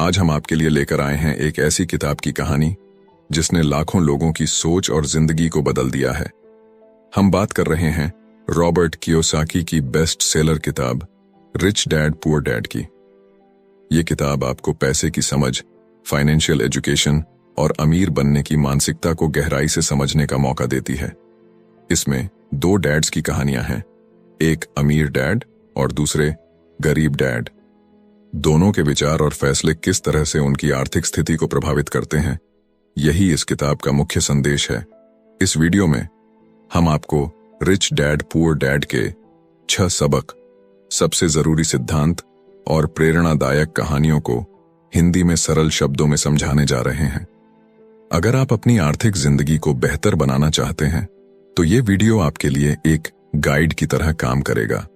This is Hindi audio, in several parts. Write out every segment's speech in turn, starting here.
आज हम आपके लिए लेकर आए हैं एक ऐसी किताब की कहानी जिसने लाखों लोगों की सोच और जिंदगी को बदल दिया है। हम बात कर रहे हैं रॉबर्ट कियोसाकी की बेस्ट सेलर किताब रिच डैड पुअर डैड की। ये किताब आपको पैसे की समझ, फाइनेंशियल एजुकेशन और अमीर बनने की मानसिकता को गहराई से समझने का मौका देती है। इसमें दो डैड्स की कहानियां हैं, एक अमीर डैड और दूसरे गरीब डैड। दोनों के विचार और फैसले किस तरह से उनकी आर्थिक स्थिति को प्रभावित करते हैं, यही इस किताब का मुख्य संदेश है। इस वीडियो में हम आपको रिच डैड पुअर डैड के 6 सबक, सबसे जरूरी सिद्धांत और प्रेरणादायक कहानियों को हिंदी में सरल शब्दों में समझाने जा रहे हैं। अगर आप अपनी आर्थिक जिंदगी को बेहतर बनाना चाहते हैं तो ये वीडियो आपके लिए एक गाइड की तरह काम करेगा।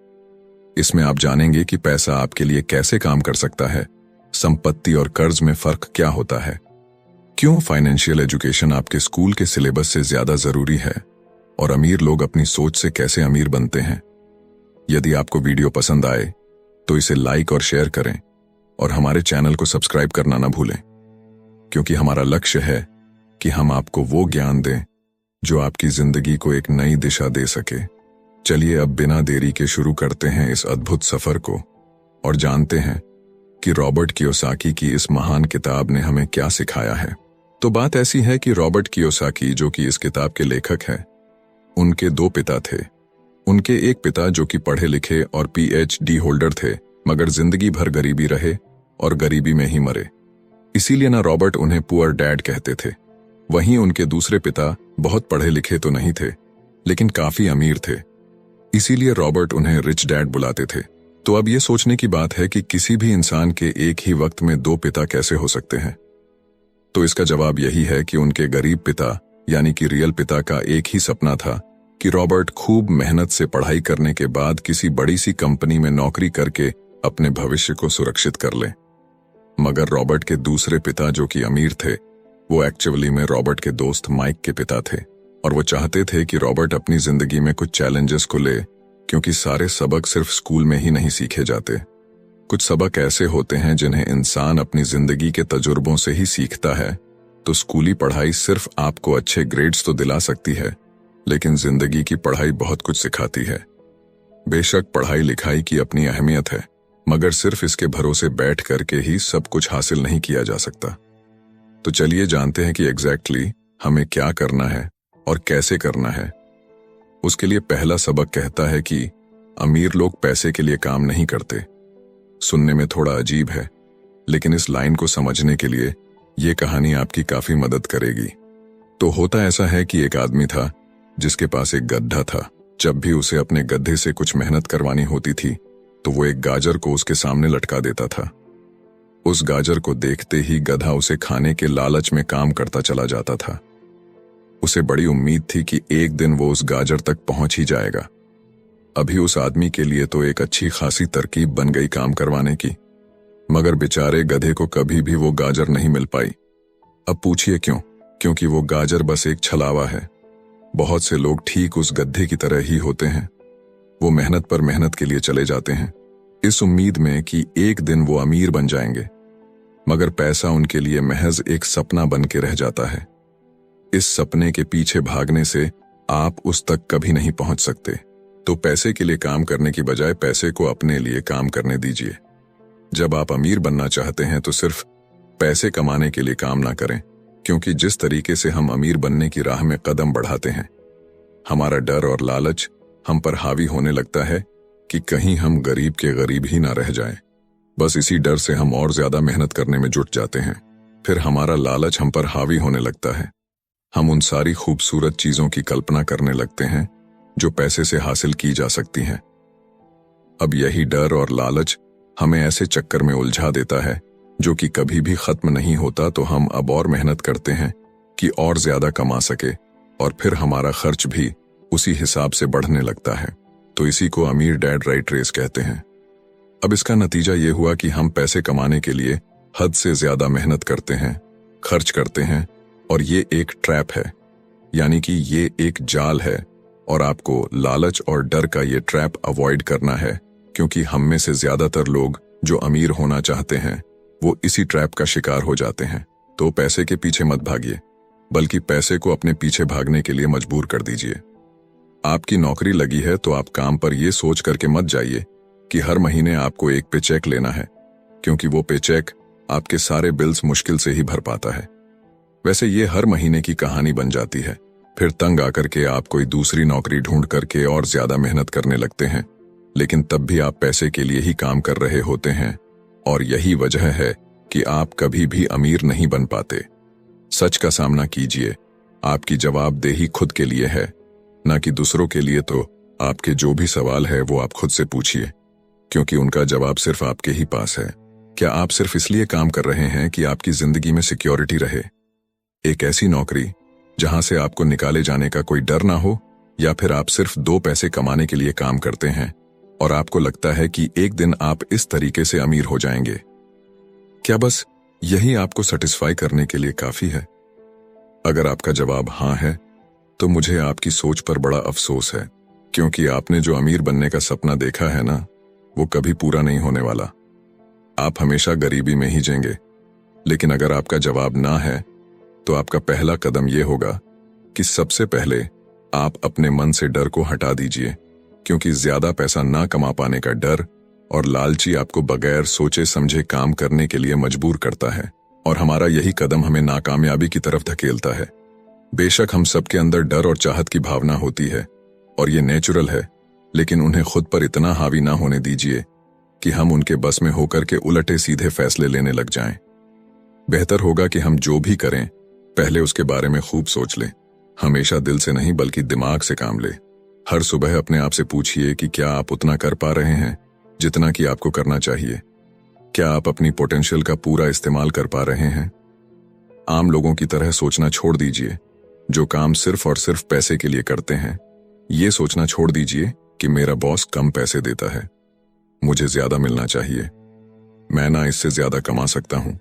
इसमें आप जानेंगे कि पैसा आपके लिए कैसे काम कर सकता है, संपत्ति और कर्ज में फर्क क्या होता है, क्यों फाइनेंशियल एजुकेशन आपके स्कूल के सिलेबस से ज्यादा जरूरी है और अमीर लोग अपनी सोच से कैसे अमीर बनते हैं। यदि आपको वीडियो पसंद आए तो इसे लाइक और शेयर करें और हमारे चैनल को सब्सक्राइब करना ना भूलें, क्योंकि हमारा लक्ष्य है कि हम आपको वो ज्ञान दें जो आपकी जिंदगी को एक नई दिशा दे सके। चलिए अब बिना देरी के शुरू करते हैं इस अद्भुत सफर को और जानते हैं कि रॉबर्ट कियोसाकी की इस महान किताब ने हमें क्या सिखाया है। तो बात ऐसी है कि रॉबर्ट कियोसाकी, जो कि इस किताब के लेखक हैं, उनके 2 पिता थे। उनके एक पिता जो कि पढ़े लिखे और PhD होल्डर थे, मगर जिंदगी भर गरीबी रहे और गरीबी में ही मरे, इसीलिए ना रॉबर्ट उन्हें पुअर डैड कहते थे। वहीं उनके दूसरे पिता बहुत पढ़े लिखे तो नहीं थे, लेकिन काफी अमीर थे, इसीलिए रॉबर्ट उन्हें रिच डैड बुलाते थे। तो अब यह सोचने की बात है कि किसी भी इंसान के एक ही वक्त में 2 पिता कैसे हो सकते हैं। तो इसका जवाब यही है कि उनके गरीब पिता यानी कि रियल पिता का एक ही सपना था कि रॉबर्ट खूब मेहनत से पढ़ाई करने के बाद किसी बड़ी सी कंपनी में नौकरी करके अपने भविष्य को सुरक्षित कर ले। मगर रॉबर्ट के दूसरे पिता जो कि अमीर थे, वो एक्चुअली में रॉबर्ट के दोस्त माइक के पिता थे और वो चाहते थे कि रॉबर्ट अपनी जिंदगी में कुछ चैलेंजेस को ले, क्योंकि सारे सबक सिर्फ स्कूल में ही नहीं सीखे जाते। कुछ सबक ऐसे होते हैं जिन्हें इंसान अपनी जिंदगी के तजुर्बों से ही सीखता है। तो स्कूली पढ़ाई सिर्फ आपको अच्छे ग्रेड्स तो दिला सकती है, लेकिन जिंदगी की पढ़ाई बहुत कुछ सिखाती है। बेशक पढ़ाई लिखाई की अपनी अहमियत है, मगर सिर्फ इसके भरोसे बैठ करके ही सब कुछ हासिल नहीं किया जा सकता। तो चलिए जानते हैं कि एग्जैक्टली हमें क्या करना है और कैसे करना है। उसके लिए पहला सबक कहता है कि अमीर लोग पैसे के लिए काम नहीं करते। सुनने में थोड़ा अजीब है, लेकिन इस लाइन को समझने के लिए ये कहानी आपकी काफी मदद करेगी। तो होता ऐसा है कि एक आदमी था जिसके पास एक गड्ढा था। जब भी उसे अपने गड्ढे से कुछ मेहनत करवानी होती थी तो वो एक गाजर को उसके सामने लटका देता था। उस गाजर को देखते ही गधा उसे खाने के लालच में काम करता चला जाता था। उसे बड़ी उम्मीद थी कि एक दिन वो उस गाजर तक पहुंच ही जाएगा। अभी उस आदमी के लिए तो एक अच्छी खासी तरकीब बन गई काम करवाने की, मगर बेचारे गधे को कभी भी वो गाजर नहीं मिल पाई। अब पूछिए क्यों? क्योंकि वो गाजर बस एक छलावा है। बहुत से लोग ठीक उस गधे की तरह ही होते हैं। वो मेहनत पर मेहनत के लिए चले जाते हैं, इस उम्मीद में कि एक दिन वो अमीर बन जाएंगे, मगर पैसा उनके लिए महज एक सपना बन के रह जाता है। इस सपने के पीछे भागने से आप उस तक कभी नहीं पहुंच सकते। तो पैसे के लिए काम करने की बजाय पैसे को अपने लिए काम करने दीजिए। जब आप अमीर बनना चाहते हैं तो सिर्फ पैसे कमाने के लिए काम ना करें, क्योंकि जिस तरीके से हम अमीर बनने की राह में कदम बढ़ाते हैं, हमारा डर और लालच हम पर हावी होने लगता है कि कहीं हम गरीब के गरीब ही ना रह जाएं। बस इसी डर से हम और ज्यादा मेहनत करने में जुट जाते हैं। फिर हमारा लालच हम पर हावी होने लगता है। हम उन सारी खूबसूरत चीजों की कल्पना करने लगते हैं जो पैसे से हासिल की जा सकती हैं। अब यही डर और लालच हमें ऐसे चक्कर में उलझा देता है जो कि कभी भी खत्म नहीं होता। तो हम अब और मेहनत करते हैं कि और ज्यादा कमा सके, और फिर हमारा खर्च भी उसी हिसाब से बढ़ने लगता है। तो इसी को अमीर डैड राइट रेस कहते हैं। अब इसका नतीजा ये हुआ कि हम पैसे कमाने के लिए हद से ज्यादा मेहनत करते हैं, खर्च करते हैं, और ये एक ट्रैप है, यानी कि ये एक जाल है। और आपको लालच और डर का ये ट्रैप अवॉइड करना है, क्योंकि हम में से ज्यादातर लोग जो अमीर होना चाहते हैं वो इसी ट्रैप का शिकार हो जाते हैं। तो पैसे के पीछे मत भागिए, बल्कि पैसे को अपने पीछे भागने के लिए मजबूर कर दीजिए। आपकी नौकरी लगी है तो आप काम पर यह सोच करके मत जाइए कि हर महीने आपको एक पे चेक लेना है, क्योंकि वो पे चेक आपके सारे बिल्स मुश्किल से ही भर पाता है। वैसे ये हर महीने की कहानी बन जाती है। फिर तंग आकर के आप कोई दूसरी नौकरी ढूंढ करके और ज्यादा मेहनत करने लगते हैं, लेकिन तब भी आप पैसे के लिए ही काम कर रहे होते हैं, और यही वजह है कि आप कभी भी अमीर नहीं बन पाते। सच का सामना कीजिए। आपकी जवाबदेही खुद के लिए है, ना कि दूसरों के लिए। तो आपके जो भी सवाल है वो आप खुद से पूछिए, क्योंकि उनका जवाब सिर्फ आपके ही पास है। क्या आप सिर्फ इसलिए काम कर रहे हैं कि आपकी जिंदगी में सिक्योरिटी रहे? एक ऐसी नौकरी जहां से आपको निकाले जाने का कोई डर ना हो, या फिर आप सिर्फ 2 पैसे कमाने के लिए काम करते हैं और आपको लगता है कि एक दिन आप इस तरीके से अमीर हो जाएंगे? क्या बस यही आपको सेटिस्फाई करने के लिए काफी है? अगर आपका जवाब हां है, तो मुझे आपकी सोच पर बड़ा अफसोस है, क्योंकि आपने जो अमीर बनने का सपना देखा है ना, वो कभी पूरा नहीं होने वाला। आप हमेशा गरीबी में ही जिएंगे। लेकिन अगर आपका जवाब ना है, तो आपका पहला कदम यह होगा कि सबसे पहले आप अपने मन से डर को हटा दीजिए, क्योंकि ज्यादा पैसा ना कमा पाने का डर और लालची आपको बगैर सोचे समझे काम करने के लिए मजबूर करता है, और हमारा यही कदम हमें नाकामयाबी की तरफ धकेलता है। बेशक हम सबके अंदर डर और चाहत की भावना होती है, और ये नेचुरल है, लेकिन उन्हें खुद पर इतना हावी ना होने दीजिए कि हम उनके बस में होकर के उलटे सीधे फैसले लेने लग जाएं। बेहतर होगा कि हम जो भी करें, पहले उसके बारे में खूब सोच लें। हमेशा दिल से नहीं, बल्कि दिमाग से काम लें। हर सुबह अपने आप से पूछिए कि क्या आप उतना कर पा रहे हैं जितना कि आपको करना चाहिए? क्या आप अपनी पोटेंशियल का पूरा इस्तेमाल कर पा रहे हैं? आम लोगों की तरह सोचना छोड़ दीजिए, जो काम सिर्फ और सिर्फ पैसे के लिए करते हैं। ये सोचना छोड़ दीजिए कि मेरा बॉस कम पैसे देता है, मुझे ज्यादा मिलना चाहिए, मैं ना इससे ज्यादा कमा सकता हूं।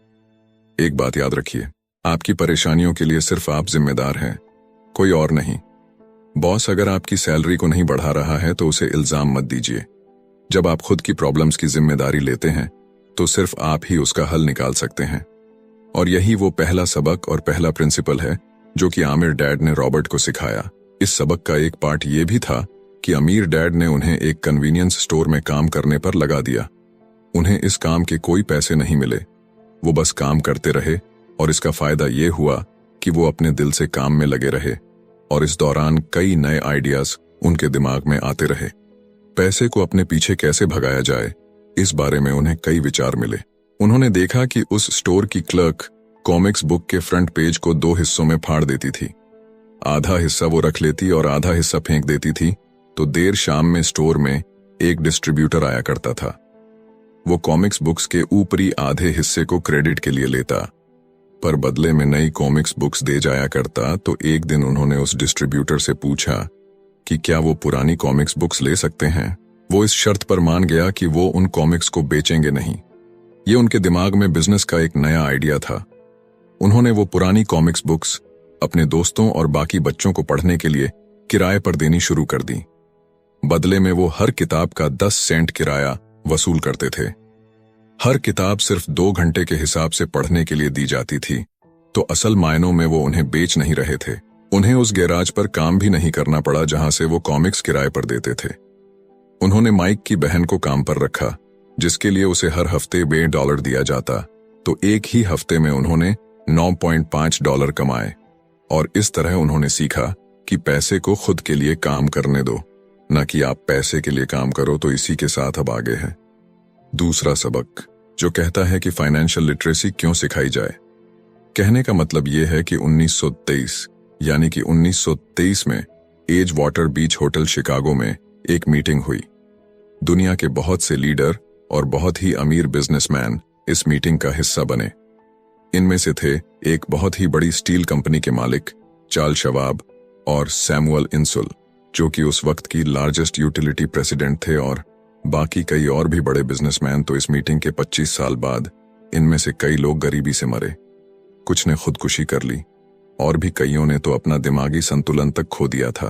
एक बात याद रखिए, आपकी परेशानियों के लिए सिर्फ आप जिम्मेदार हैं, कोई और नहीं। बॉस अगर आपकी सैलरी को नहीं बढ़ा रहा है तो उसे इल्जाम मत दीजिए। जब आप खुद की प्रॉब्लम्स की जिम्मेदारी लेते हैं, तो सिर्फ आप ही उसका हल निकाल सकते हैं। और यही वो पहला सबक और पहला प्रिंसिपल है जो कि आमिर डैड ने रॉबर्ट को सिखाया। इस सबक का एक पार्ट ये भी था कि अमीर डैड ने उन्हें एक कन्वीनियंस स्टोर में काम करने पर लगा दिया। उन्हें इस काम के कोई पैसे नहीं मिले, वो बस काम करते रहे, और इसका फायदा ये हुआ कि वो अपने दिल से काम में लगे रहे, और इस दौरान कई नए आइडियाज उनके दिमाग में आते रहे। पैसे को अपने पीछे कैसे भगाया जाए, इस बारे में उन्हें कई विचार मिले। उन्होंने देखा कि उस स्टोर की क्लर्क कॉमिक्स बुक के फ्रंट पेज को 2 हिस्सों में फाड़ देती थी। आधा हिस्सा वो रख लेती और आधा हिस्सा फेंक देती थी, तो देर शाम में स्टोर में एक डिस्ट्रीब्यूटर आया करता था। वो कॉमिक्स बुक्स के ऊपरी आधे हिस्से को क्रेडिट के लिए लेता, पर बदले में नई कॉमिक्स बुक्स दे जाया करता। तो एक दिन उन्होंने उस डिस्ट्रीब्यूटर से पूछा कि क्या वो पुरानी कॉमिक्स बुक्स ले सकते हैं। वो इस शर्त पर मान गया कि वो उन कॉमिक्स को बेचेंगे नहीं। ये उनके दिमाग में बिजनेस का एक नया आइडिया था। उन्होंने वो पुरानी कॉमिक्स बुक्स अपने दोस्तों और बाकी बच्चों को पढ़ने के लिए किराए पर देनी शुरू कर दी। बदले में वो हर किताब का 10 सेंट किराया वसूल करते थे। हर किताब सिर्फ 2 घंटे के हिसाब से पढ़ने के लिए दी जाती थी, तो असल मायनों में वो उन्हें बेच नहीं रहे थे। उन्हें उस गैराज पर काम भी नहीं करना पड़ा जहां से वो कॉमिक्स किराए पर देते थे। उन्होंने माइक की बहन को काम पर रखा, जिसके लिए उसे हर हफ्ते $2 दिया जाता। तो एक ही हफ्ते में उन्होंने $9.5 कमाए, और इस तरह उन्होंने सीखा कि पैसे को खुद के लिए काम करने दो, न कि आप पैसे के लिए काम करो। तो इसी के साथ अब आगे है दूसरा सबक, जो कहता है कि फाइनेंशियल लिटरेसी क्यों सिखाई जाए। कहने का मतलब यह है कि 1923 यानी कि 1923 में एज वाटर बीच होटल शिकागो में एक मीटिंग हुई। दुनिया के बहुत से लीडर और बहुत ही अमीर बिजनेसमैन इस मीटिंग का हिस्सा बने। इनमें से थे एक बहुत ही बड़ी स्टील कंपनी के मालिक चार्ल्स शवाब और सैमुअल इंसुल, जो कि उस वक्त की लार्जेस्ट यूटिलिटी प्रेसिडेंट थे, और बाकी कई और भी बड़े बिजनेसमैन। तो इस मीटिंग के 25 साल बाद इनमें से कई लोग गरीबी से मरे, कुछ ने खुदकुशी कर ली, और भी कईयों ने तो अपना दिमागी संतुलन तक खो दिया था।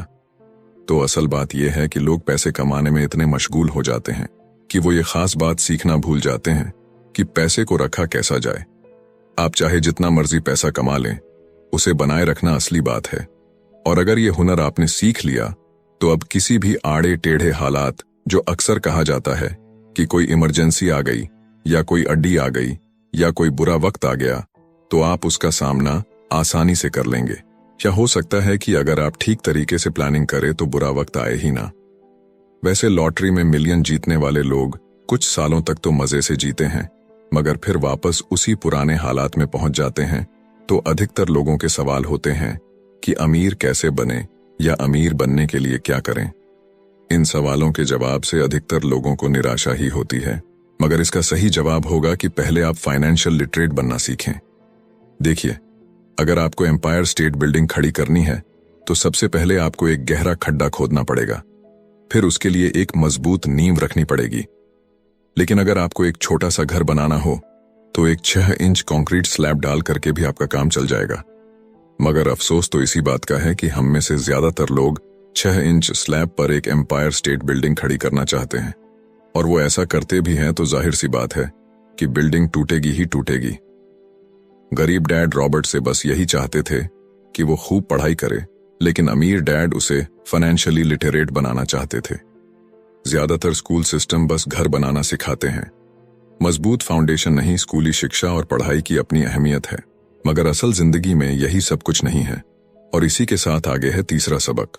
तो असल बात यह है कि लोग पैसे कमाने में इतने मशगूल हो जाते हैं कि वो ये खास बात सीखना भूल जाते हैं कि पैसे को रखा कैसा जाए। आप चाहे जितना मर्जी पैसा कमा लें, उसे बनाए रखना असली बात है। और अगर ये हुनर आपने सीख लिया तो अब किसी भी आड़े टेढ़े हालात, जो अक्सर कहा जाता है कि कोई इमरजेंसी आ गई या कोई अड्डी आ गई या कोई बुरा वक्त आ गया, तो आप उसका सामना आसानी से कर लेंगे। या हो सकता है कि अगर आप ठीक तरीके से प्लानिंग करें तो बुरा वक्त आए ही ना। वैसे लॉटरी में मिलियन जीतने वाले लोग कुछ सालों तक तो मजे से जीते हैं, मगर फिर वापस उसी पुराने हालात में पहुंच जाते हैं। तो अधिकतर लोगों के सवाल होते हैं कि अमीर कैसे बने या अमीर बनने के लिए क्या करें। इन सवालों के जवाब से अधिकतर लोगों को निराशा ही होती है, मगर इसका सही जवाब होगा कि पहले आप फाइनेंशियल लिटरेट बनना सीखें। देखिए, अगर आपको एम्पायर स्टेट बिल्डिंग खड़ी करनी है तो सबसे पहले आपको एक गहरा खड्डा खोदना पड़ेगा, फिर उसके लिए एक मजबूत नींव रखनी पड़ेगी। लेकिन अगर आपको एक छोटा सा घर बनाना हो तो एक 6 इंच कंक्रीट स्लैब डाल करके भी आपका काम चल जाएगा। मगर अफसोस तो इसी बात का है कि हम में से ज्यादातर लोग 6 इंच स्लैब पर एक एम्पायर स्टेट बिल्डिंग खड़ी करना चाहते हैं, और वो ऐसा करते भी हैं तो जाहिर सी बात है कि बिल्डिंग टूटेगी ही टूटेगी। गरीब डैड रॉबर्ट से बस यही चाहते थे कि वो खूब पढ़ाई करे, लेकिन अमीर डैड उसे फाइनेंशियली लिटरेट बनाना चाहते थे। ज्यादातर स्कूल सिस्टम बस घर बनाना सिखाते हैं, मजबूत फाउंडेशन नहीं। स्कूली शिक्षा और पढ़ाई की अपनी अहमियत है, मगर असल जिंदगी में यही सब कुछ नहीं है। और इसी के साथ आगे है तीसरा सबक,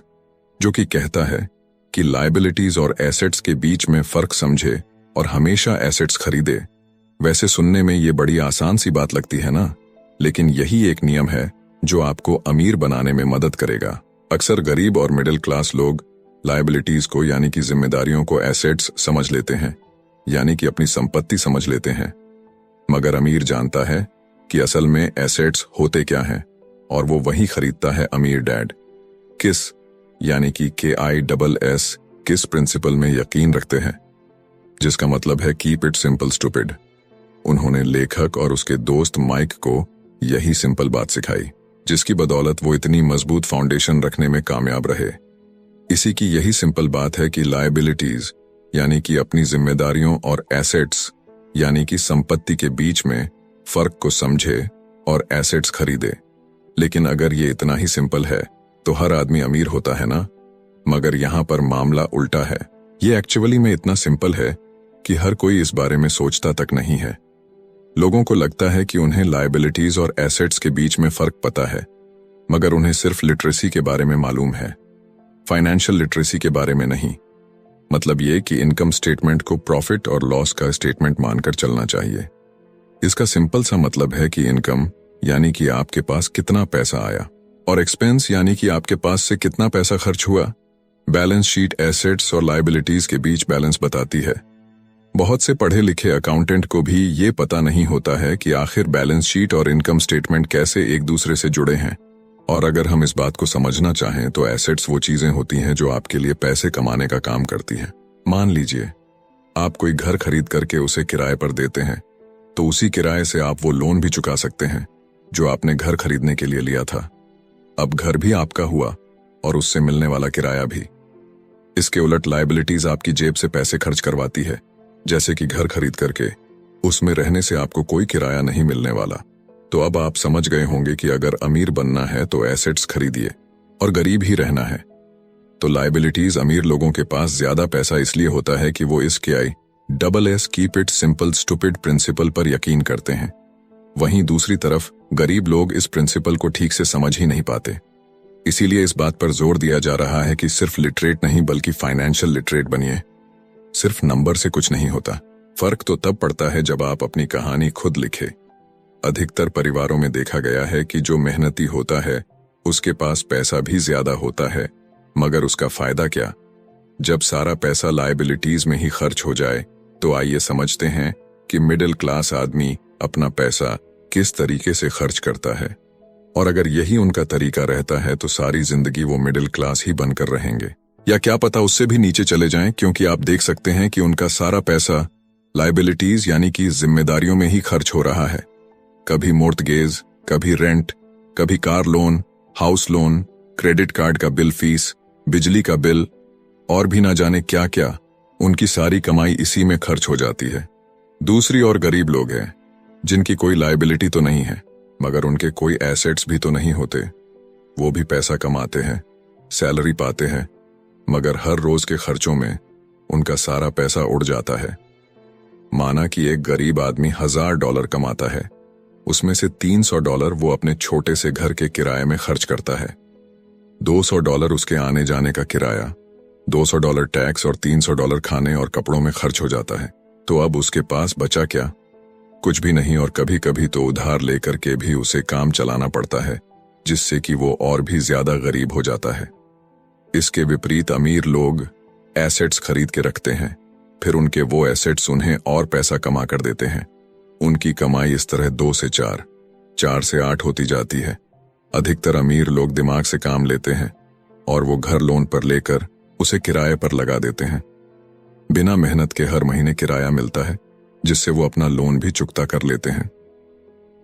जो कि कहता है कि लायबिलिटीज और एसेट्स के बीच में फर्क समझे और हमेशा एसेट्स खरीदे। वैसे सुनने में ये बड़ी आसान सी बात लगती है ना, लेकिन यही एक नियम है जो आपको अमीर बनाने में मदद करेगा। अक्सर गरीब और मिडिल क्लास लोग लायबिलिटीज को यानी कि जिम्मेदारियों को एसेट्स समझ लेते हैं, यानी कि अपनी संपत्ति समझ लेते हैं। मगर अमीर जानता है कि असल में एसेट्स होते क्या हैं, और वो वही खरीदता है अमीर डैड। किस यानी कि KISS किस प्रिंसिपल में यकीन रखते हैं, जिसका मतलब है कीप इट सिंपल स्टूपिड। उन्होंने लेखक और उसके दोस्त माइक को यही सिंपल बात सिखाई, जिसकी बदौलत वो इतनी मजबूत फाउंडेशन रखने में कामयाब रहे। इसी की यही सिंपल बात है कि लायबिलिटीज यानी कि अपनी जिम्मेदारियों और एसेट्स यानी कि संपत्ति के बीच में फर्क को समझे और एसेट्स खरीदे। लेकिन अगर ये इतना ही सिंपल है तो हर आदमी अमीर होता है ना। मगर यहाँ पर मामला उल्टा है। ये एक्चुअली में इतना सिंपल है कि हर कोई इस बारे में सोचता तक नहीं है। लोगों को लगता है कि उन्हें लायबिलिटीज और एसेट्स के बीच में फर्क पता है, मगर उन्हें सिर्फ लिटरेसी के बारे में मालूम है, फाइनेंशियल लिटरेसी के बारे में नहीं। मतलब ये कि इनकम स्टेटमेंट को प्रॉफिट और लॉस का स्टेटमेंट मानकर चलना चाहिए। इसका सिंपल सा मतलब है कि इनकम यानी कि आपके पास कितना पैसा आया, और एक्सपेंस यानी कि आपके पास से कितना पैसा खर्च हुआ। बैलेंस शीट एसेट्स और लायबिलिटीज के बीच बैलेंस बताती है। बहुत से पढ़े लिखे अकाउंटेंट को भी ये पता नहीं होता है कि आखिर बैलेंस शीट और इनकम स्टेटमेंट कैसे एक दूसरे से जुड़े हैं। और अगर हम इस बात को समझना चाहें तो एसेट्स वो चीजें होती हैं जो आपके लिए पैसे कमाने का काम करती हैं। मान लीजिए आप कोई घर खरीद करके उसे किराए पर देते हैं, तो उसी किराए से आप वो लोन भी चुका सकते हैं जो आपने घर खरीदने के लिए लिया था। अब घर भी आपका हुआ और उससे मिलने वाला किराया भी। इसके उलट लायबिलिटीज आपकी जेब से पैसे खर्च करवाती है, जैसे कि घर खरीद करके उसमें रहने से आपको कोई किराया नहीं मिलने वाला। तो अब आप समझ गए होंगे कि अगर अमीर बनना है तो एसेट्स खरीदिए, और गरीब ही रहना है तो लायबिलिटीज। अमीर लोगों के पास ज्यादा पैसा इसलिए होता है कि वो इस KISS keep it simple stupid principle पर यकीन करते हैं। वहीं दूसरी तरफ गरीब लोग इस प्रिंसिपल को ठीक से समझ ही नहीं पाते। इसीलिए इस बात पर जोर दिया जा रहा है कि सिर्फ लिटरेट नहीं बल्कि फाइनेंशियल लिटरेट बनिए। सिर्फ नंबर से कुछ नहीं होता। फर्क तो तब पड़ता है जब आप अपनी कहानी खुद लिखे। अधिकतर परिवारों में देखा गया है कि जो मेहनती होता है उसके पास पैसा भी ज्यादा होता है, मगर उसका फायदा क्या? जब सारा पैसा लायबिलिटीज में ही खर्च हो जाए तो आइए समझते हैं कि मिडिल क्लास आदमी अपना पैसा किस तरीके से खर्च करता है। और अगर यही उनका तरीका रहता है तो सारी जिंदगी वो मिडिल क्लास ही बनकर रहेंगे, या क्या पता उससे भी नीचे चले जाएं, क्योंकि आप देख सकते हैं कि उनका सारा पैसा लायबिलिटीज यानी कि जिम्मेदारियों में ही खर्च हो रहा है। कभी मोर्टगेज, कभी रेंट, कभी car loan, house loan, credit card का बिल फीस, बिजली का बिल और भी ना जाने क्या क्या। उनकी सारी कमाई इसी में खर्च हो जाती है। दूसरी ओर गरीब लोग हैं जिनकी कोई लायबिलिटी तो नहीं है, मगर उनके कोई एसेट्स भी तो नहीं होते। वो भी पैसा कमाते हैं, सैलरी पाते हैं, मगर हर रोज के खर्चों में उनका सारा पैसा उड़ जाता है। माना कि एक गरीब आदमी $1000 कमाता है, उसमें से $300 वो अपने छोटे से घर के किराए में खर्च करता है, $200 उसके आने जाने का किराया, $200 टैक्स और $300 खाने और कपड़ों में खर्च हो जाता है। तो अब उसके पास बचा क्या? कुछ भी नहीं, और कभी कभी तो उधार लेकर के भी उसे काम चलाना पड़ता है, जिससे कि वो और भी ज्यादा गरीब हो जाता है। इसके विपरीत अमीर लोग एसेट्स खरीद के रखते हैं, फिर उनके वो एसेट्स उन्हें और पैसा कमा कर देते हैं। उनकी कमाई इस तरह 2 से 4, 4 से 8 होती जाती है। अधिकतर अमीर लोग दिमाग से काम लेते हैं और वो घर लोन पर लेकर उसे किराए पर लगा देते हैं। बिना मेहनत के हर महीने किराया मिलता है, जिससे वो अपना लोन भी चुकता कर लेते हैं।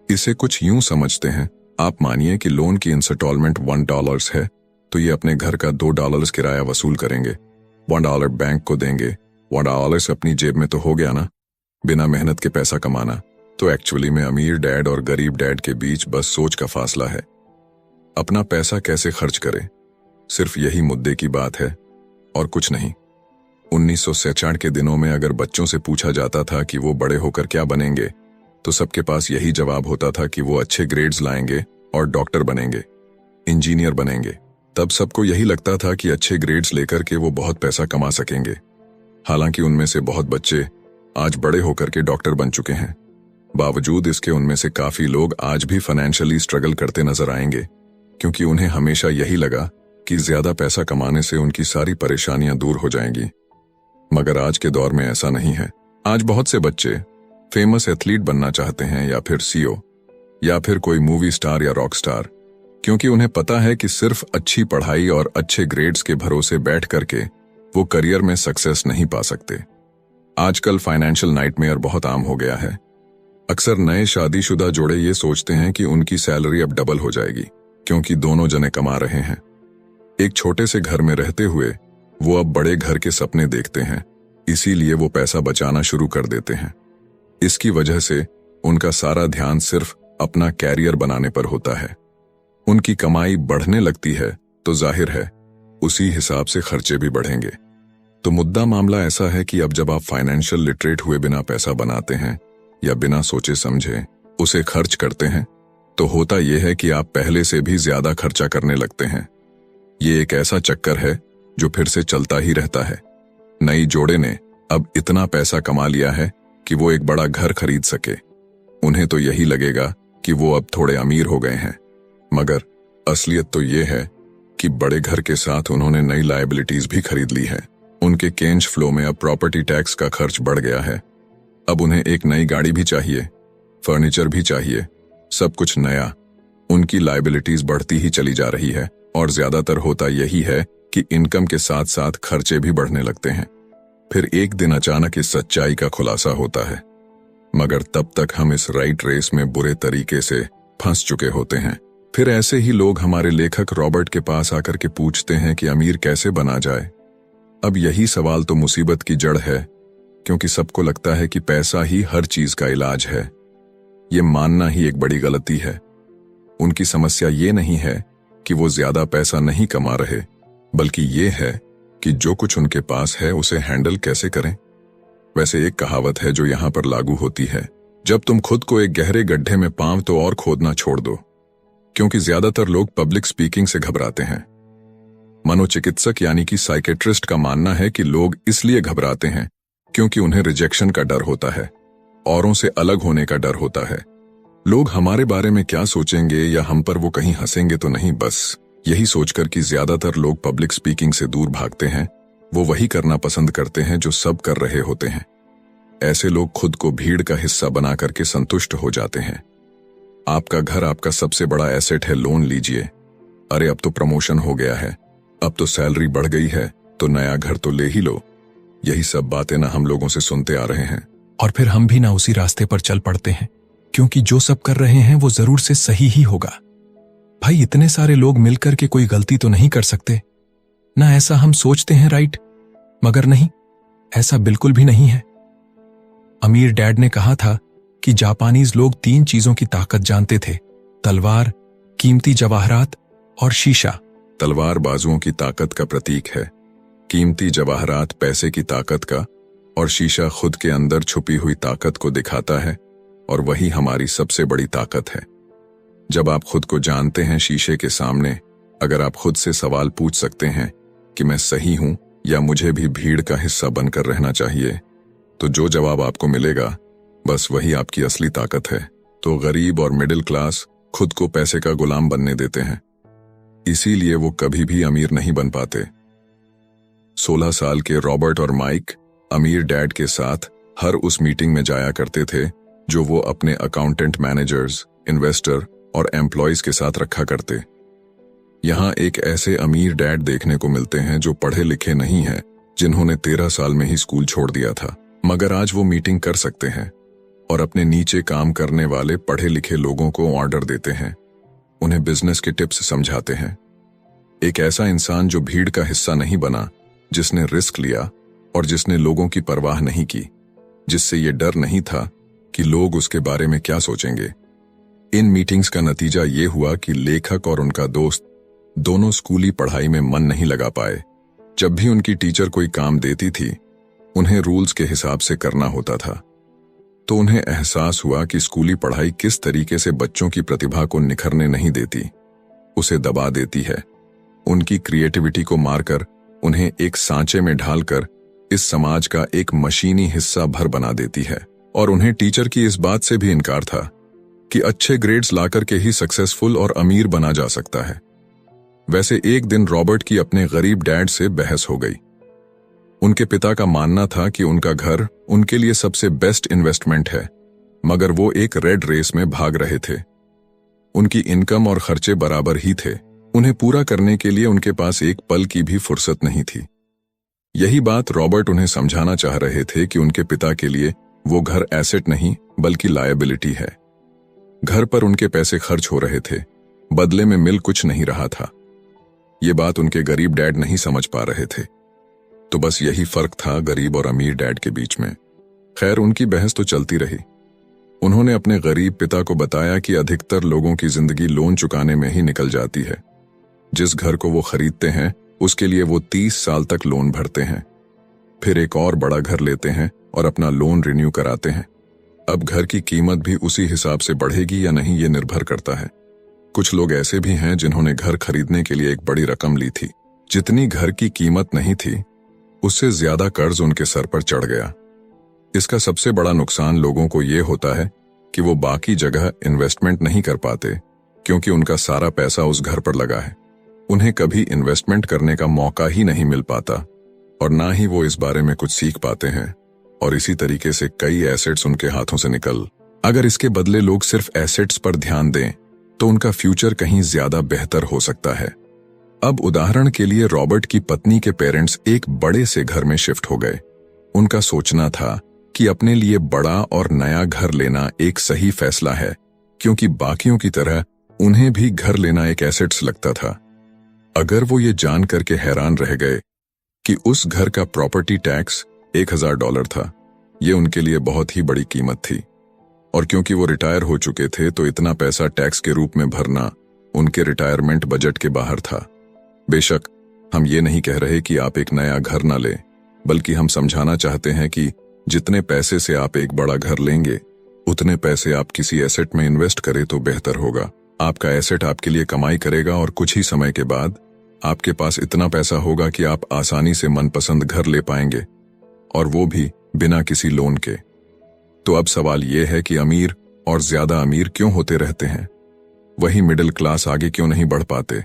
इसे कुछ यूं समझते हैं, आप मानिए कि लोन की इंस्टॉलमेंट $1 है, तो ये अपने घर का $2 किराया वसूल करेंगे, $1 बैंक को देंगे, $1 अपनी जेब में तो हो गया ना, बिना मेहनत के पैसा कमाना। तो एक्चुअली में अमीर डैड और गरीब डैड के बीच बस सोच का फासला है। अपना पैसा कैसे खर्च करें, सिर्फ यही मुद्दे की बात है और कुछ नहीं। 1966 के दिनों में अगर बच्चों से पूछा जाता था कि वो बड़े होकर क्या बनेंगे, तो सबके पास यही जवाब होता था कि वो अच्छे ग्रेड्स लाएंगे और डॉक्टर बनेंगे, इंजीनियर बनेंगे। तब सबको यही लगता था कि अच्छे ग्रेड्स लेकर के वो बहुत पैसा कमा सकेंगे। हालांकि उनमें से बहुत बच्चे आज बड़े होकर के डॉक्टर बन चुके हैं। बावजूद इसके उनमें से काफी लोग आज भी फाइनेंशियली स्ट्रगल करते नजर आएंगे, क्योंकि उन्हें हमेशा यही लगा कि ज्यादा पैसा कमाने से उनकी सारी परेशानियां दूर हो जाएंगी। मगर आज के दौर में ऐसा नहीं है। आज बहुत से बच्चे फेमस एथलीट बनना चाहते हैं, या फिर सीईओ, या फिर कोई मूवी स्टार या रॉक स्टार, क्योंकि उन्हें पता है कि सिर्फ अच्छी पढ़ाई और अच्छे ग्रेड्स के भरोसे बैठ करके वो करियर में सक्सेस नहीं पा सकते। आजकल फाइनेंशियल नाइटमेयर बहुत आम हो गया है। अक्सर नए शादीशुदा जोड़े ये सोचते हैं कि उनकी सैलरी अब डबल हो जाएगी, क्योंकि दोनों जने कमा रहे हैं। एक छोटे से घर में रहते हुए वो अब बड़े घर के सपने देखते हैं, इसीलिए वो पैसा बचाना शुरू कर देते हैं। इसकी वजह से उनका सारा ध्यान सिर्फ अपना कैरियर बनाने पर होता है। उनकी कमाई बढ़ने लगती है तो जाहिर है उसी हिसाब से खर्चे भी बढ़ेंगे। तो मुद्दा मामला ऐसा है कि अब जब आप फाइनेंशियल लिटरेट हुए बिना पैसा बनाते हैं या बिना सोचे समझे उसे खर्च करते हैं, तो होता यह है कि आप पहले से भी ज्यादा खर्चा करने लगते हैं। ये एक ऐसा चक्कर है जो फिर से चलता ही रहता है। नई जोड़े ने अब इतना पैसा कमा लिया है कि वो एक बड़ा घर खरीद सके। उन्हें तो यही लगेगा कि वो अब थोड़े अमीर हो गए हैं, मगर असलियत तो ये है कि बड़े घर के साथ उन्होंने नई लायबिलिटीज भी खरीद ली है। उनके कैश फ्लो में अब प्रॉपर्टी टैक्स का खर्च बढ़ गया है। अब उन्हें एक नई गाड़ी भी चाहिए, फर्नीचर भी चाहिए, सब कुछ नया। उनकी लायबिलिटीज बढ़ती ही चली जा रही है, और ज्यादातर होता यही है कि इनकम के साथ साथ खर्चे भी बढ़ने लगते हैं। फिर एक दिन अचानक इस सच्चाई का खुलासा होता है, मगर तब तक हम इस राइट रेस में बुरे तरीके से फंस चुके होते हैं। फिर ऐसे ही लोग हमारे लेखक रॉबर्ट के पास आकर के पूछते हैं कि अमीर कैसे बना जाए। अब यही सवाल तो मुसीबत की जड़ है, क्योंकि सबको लगता है कि पैसा ही हर चीज का इलाज है। ये मानना ही एक बड़ी गलती है। उनकी समस्या ये नहीं है कि वो ज्यादा पैसा नहीं कमा रहे, बल्कि ये है कि जो कुछ उनके पास है उसे हैंडल कैसे करें। वैसे एक कहावत है जो यहां पर लागू होती है, जब तुम खुद को एक गहरे गड्ढे में पांव तो और खोदना छोड़ दो। क्योंकि ज्यादातर लोग पब्लिक स्पीकिंग से घबराते हैं। मनोचिकित्सक यानी कि साइकेट्रिस्ट का मानना है कि लोग इसलिए घबराते हैं क्योंकि उन्हें रिजेक्शन का डर होता है, औरों से अलग होने का डर होता है। लोग हमारे बारे में क्या सोचेंगे या हम पर वो कहीं हंसेंगे तो नहीं, बस यही सोचकर कि ज्यादातर लोग पब्लिक स्पीकिंग से दूर भागते हैं। वो वही करना पसंद करते हैं जो सब कर रहे होते हैं। ऐसे लोग खुद को भीड़ का हिस्सा बना करके संतुष्ट हो जाते हैं। आपका घर आपका सबसे बड़ा एसेट है, लोन लीजिए। अरे अब तो प्रमोशन हो गया है, अब तो सैलरी बढ़ गई है, तो नया घर तो ले ही लो। यही सब बातें ना हम लोगों से सुनते आ रहे हैं, और फिर हम भी ना उसी रास्ते पर चल पड़ते हैं, क्योंकि जो सब कर रहे हैं वो जरूर से सही ही होगा। भाई इतने सारे लोग मिलकर के कोई गलती तो नहीं कर सकते ना, ऐसा हम सोचते हैं, राइट? मगर नहीं, ऐसा बिल्कुल भी नहीं है। अमीर डैड ने कहा था कि जापानीज लोग 3 चीजों की ताकत जानते थे, तलवार, कीमती जवाहरात और शीशा। तलवार बाजुओं की ताकत का प्रतीक है, कीमती जवाहरात पैसे की ताकत का, और शीशा खुद के अंदर छुपी हुई ताकत को दिखाता है, और वही हमारी सबसे बड़ी ताकत है। जब आप खुद को जानते हैं शीशे के सामने, अगर आप खुद से सवाल पूछ सकते हैं कि मैं सही हूं या मुझे भी भीड़ का हिस्सा बनकर रहना चाहिए, तो जो जवाब आपको मिलेगा बस वही आपकी असली ताकत है। तो गरीब और मिडिल क्लास खुद को पैसे का गुलाम बनने देते हैं, इसीलिए वो कभी भी अमीर नहीं बन पाते। 16 साल के रॉबर्ट और माइक अमीर डैड के साथ हर उस मीटिंग में जाया करते थे जो वो अपने अकाउंटेंट, मैनेजर्स, इन्वेस्टर और एम्प्लॉयज के साथ रखा करते। यहां एक ऐसे अमीर डैड देखने को मिलते हैं जो पढ़े लिखे नहीं हैं, जिन्होंने 13 साल में ही स्कूल छोड़ दिया था, मगर आज वो मीटिंग कर सकते हैं और अपने नीचे काम करने वाले पढ़े लिखे लोगों को ऑर्डर देते हैं, उन्हें बिजनेस के टिप्स समझाते हैं। एक ऐसा इंसान जो भीड़ का हिस्सा नहीं बना, जिसने रिस्क लिया और जिसने लोगों की परवाह नहीं की, जिससे ये डर नहीं था कि लोग उसके बारे में क्या सोचेंगे। इन मीटिंग्स का नतीजा ये हुआ कि लेखक और उनका दोस्त दोनों स्कूली पढ़ाई में मन नहीं लगा पाए। जब भी उनकी टीचर कोई काम देती थी, उन्हें रूल्स के हिसाब से करना होता था, तो उन्हें एहसास हुआ कि स्कूली पढ़ाई किस तरीके से बच्चों की प्रतिभा को निखरने नहीं देती, उसे दबा देती है, उनकी क्रिएटिविटी को मारकर उन्हें एक सांचे में ढालकर इस समाज का एक मशीनी हिस्सा भर बना देती है। और उन्हें टीचर की इस बात से भी इनकार था कि अच्छे ग्रेड्स लाकर के ही सक्सेसफुल और अमीर बना जा सकता है। वैसे एक दिन रॉबर्ट की अपने गरीब डैड से बहस हो गई। उनके पिता का मानना था कि उनका घर उनके लिए सबसे बेस्ट इन्वेस्टमेंट है, मगर वो एक रेड रेस में भाग रहे थे। उनकी इनकम और खर्चे बराबर ही थे, उन्हें पूरा करने के लिए उनके पास एक पल की भी फुर्सत नहीं थी। यही बात रॉबर्ट उन्हें समझाना चाह रहे थे कि उनके पिता के लिए वो घर एसेट नहीं बल्कि लायबिलिटी है। घर पर उनके पैसे खर्च हो रहे थे, बदले में मिल कुछ नहीं रहा था। ये बात उनके गरीब डैड नहीं समझ पा रहे थे। तो बस यही फर्क था गरीब और अमीर डैड के बीच में। खैर, उनकी बहस तो चलती रही। उन्होंने अपने गरीब पिता को बताया कि अधिकतर लोगों की जिंदगी लोन चुकाने में ही निकल जाती है। जिस घर को वो खरीदते हैं उसके लिए वो 30 साल तक लोन भरते हैं, फिर एक और बड़ा घर लेते हैं और अपना लोन रिन्यू कराते हैं। अब घर की कीमत भी उसी हिसाब से बढ़ेगी या नहीं, ये निर्भर करता है। कुछ लोग ऐसे भी हैं जिन्होंने घर खरीदने के लिए एक बड़ी रकम ली थी, जितनी घर की कीमत नहीं थी उससे ज्यादा कर्ज उनके सर पर चढ़ गया। इसका सबसे बड़ा नुकसान लोगों को ये होता है कि वो बाकी जगह इन्वेस्टमेंट नहीं कर पाते, क्योंकि उनका सारा पैसा उस घर पर लगा है। उन्हें कभी इन्वेस्टमेंट करने का मौका ही नहीं मिल पाता और ना ही वो इस बारे में कुछ सीख पाते हैं, और इसी तरीके से कई एसेट्स उनके हाथों से निकल। अगर इसके बदले लोग सिर्फ एसेट्स पर ध्यान दें तो उनका फ्यूचर कहीं ज्यादा बेहतर हो सकता है। अब उदाहरण के लिए रॉबर्ट की पत्नी के पेरेंट्स एक बड़े से घर में शिफ्ट हो गए। उनका सोचना था कि अपने लिए बड़ा और नया घर लेना एक सही फैसला है, क्योंकि बाकियों की तरह उन्हें भी घर लेना एक एसेट्स लगता था। अगर वो ये जान करके हैरान रह गए कि उस घर का प्रॉपर्टी टैक्स $1000 था, ये उनके लिए बहुत ही बड़ी कीमत थी, और क्योंकि वो रिटायर हो चुके थे तो इतना पैसा टैक्स के रूप में भरना उनके रिटायरमेंट बजट के बाहर था। बेशक हम ये नहीं कह रहे कि आप एक नया घर ना लें, बल्कि हम समझाना चाहते हैं कि जितने पैसे से आप एक बड़ा घर लेंगे, उतने पैसे आप किसी एसेट में इन्वेस्ट करें तो बेहतर होगा। आपका एसेट आपके लिए कमाई करेगा और कुछ ही समय के बाद आपके पास इतना पैसा होगा कि आप आसानी से मनपसंद घर ले पाएंगे, और वो भी बिना किसी लोन के। तो अब सवाल ये है कि अमीर और ज्यादा अमीर क्यों होते रहते हैं, वही मिडिल क्लास आगे क्यों नहीं बढ़ पाते?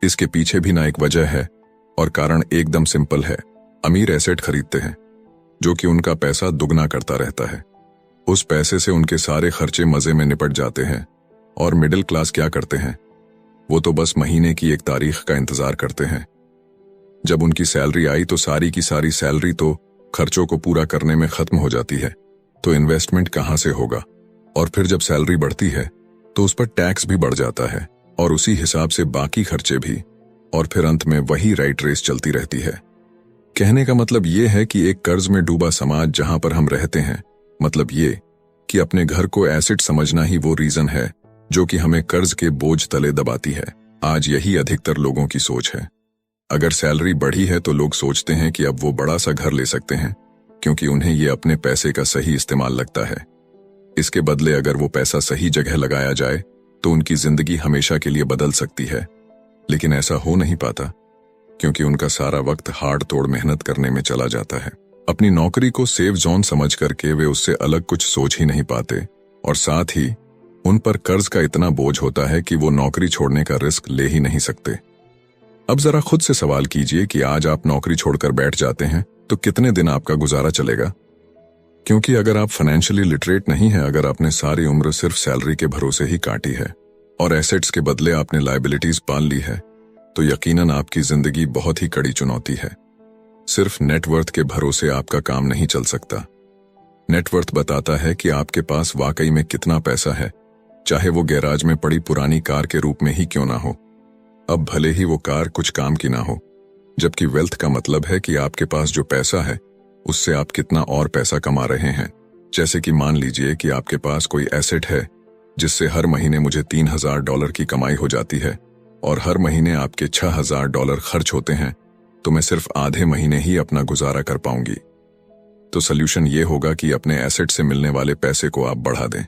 इसके पीछे भी ना एक वजह है, और कारण एकदम सिंपल है। अमीर एसेट खरीदते हैं जो कि उनका पैसा दुगना करता रहता है। उस पैसे से उनके सारे खर्चे मजे में निपट जाते हैं, और मिडिल क्लास क्या करते हैं, वो तो बस महीने की एक तारीख का इंतजार करते हैं। जब उनकी सैलरी आई तो सारी की सारी सैलरी तो खर्चों को पूरा करने में खत्म हो जाती है, तो इन्वेस्टमेंट कहां से होगा? और फिर जब सैलरी बढ़ती है तो उस पर टैक्स भी बढ़ जाता है, और उसी हिसाब से बाकी खर्चे भी, और फिर अंत में वही राइट रेस चलती रहती है। कहने का मतलब ये है कि एक कर्ज में डूबा समाज जहां पर हम रहते हैं, मतलब ये कि अपने घर को एसेट समझना ही वो रीजन है जो कि हमें कर्ज के बोझ तले दबाती है। आज यही अधिकतर लोगों की सोच है। अगर सैलरी बढ़ी है तो लोग सोचते हैं कि अब वो बड़ा सा घर ले सकते हैं, क्योंकि उन्हें ये अपने पैसे का सही इस्तेमाल लगता है। इसके बदले अगर वो पैसा सही जगह लगाया जाए तो उनकी जिंदगी हमेशा के लिए बदल सकती है। लेकिन ऐसा हो नहीं पाता, क्योंकि उनका सारा वक्त हाड़ तोड़ मेहनत करने में चला जाता है। अपनी नौकरी को सेफ जोन समझ करके वे उससे अलग कुछ सोच ही नहीं पाते, और साथ ही उन पर कर्ज का इतना बोझ होता है कि वो नौकरी छोड़ने का रिस्क ले ही नहीं सकते। अब जरा खुद से सवाल कीजिए कि आज आप नौकरी छोड़कर बैठ जाते हैं तो कितने दिन आपका गुजारा चलेगा? क्योंकि अगर आप फाइनेंशियली लिटरेट नहीं हैं, अगर आपने सारी उम्र सिर्फ सैलरी के भरोसे ही काटी है और एसेट्स के बदले आपने लायबिलिटीज पाल ली है, तो यकीनन आपकी जिंदगी बहुत ही कड़ी चुनौती है। सिर्फ नेटवर्थ के भरोसे आपका काम नहीं चल सकता। नेटवर्थ बताता है कि आपके पास वाकई में कितना पैसा है, चाहे वो गैराज में पड़ी पुरानी कार के रूप में ही क्यों ना हो। अब भले ही वो कार कुछ काम की ना हो, जबकि वेल्थ का मतलब है कि आपके पास जो पैसा है उससे आप कितना और पैसा कमा रहे हैं। जैसे कि मान लीजिए कि आपके पास कोई एसेट है जिससे हर महीने मुझे $3000 की कमाई हो जाती है और हर महीने आपके $6000 खर्च होते हैं, तो मैं सिर्फ आधे महीने ही अपना गुजारा कर पाऊंगी। तो सल्यूशन ये होगा कि अपने एसेट से मिलने वाले पैसे को आप बढ़ा दें।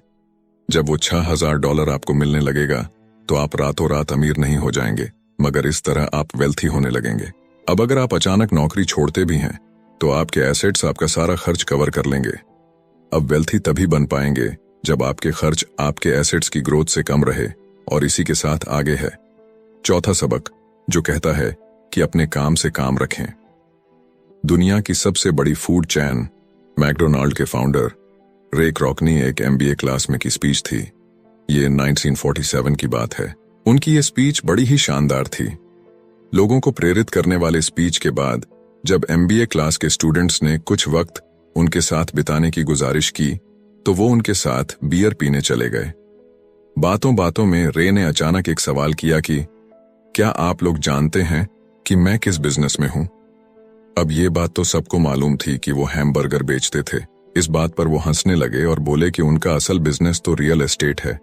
जब वो $6000 आपको मिलने लगेगा तो आप रातों रात अमीर नहीं हो जाएंगे, मगर इस तरह आप वेल्थी होने लगेंगे। अब अगर आप अचानक नौकरी छोड़ते भी हैं तो आपके एसेट्स आपका सारा खर्च कवर कर लेंगे। अब वेल्थी तभी बन पाएंगे जब आपके खर्च आपके एसेट्स की ग्रोथ से कम रहे, और इसी के साथ आगे है चौथा सबक, जो कहता है कि अपने काम से काम रखें। दुनिया की सबसे बड़ी फूड चैन मैकडोनाल्ड के फाउंडर रे क्रॉकनी एक MBA क्लास में की स्पीच थी। ये 1947 की बात है। उनकी ये स्पीच बड़ी ही शानदार थी। लोगों को प्रेरित करने वाले स्पीच के बाद जब MBA क्लास के स्टूडेंट्स ने कुछ वक्त उनके साथ बिताने की गुजारिश की तो वो उनके साथ बियर पीने चले गए। बातों बातों में रे ने अचानक एक सवाल किया कि क्या आप लोग जानते हैं कि मैं किस बिजनेस में हूं? अब ये बात तो सबको मालूम थी कि वो हैमबर्गर बेचते थे। इस बात पर वो हंसने लगे और बोले कि उनका असल बिजनेस तो रियल एस्टेट है,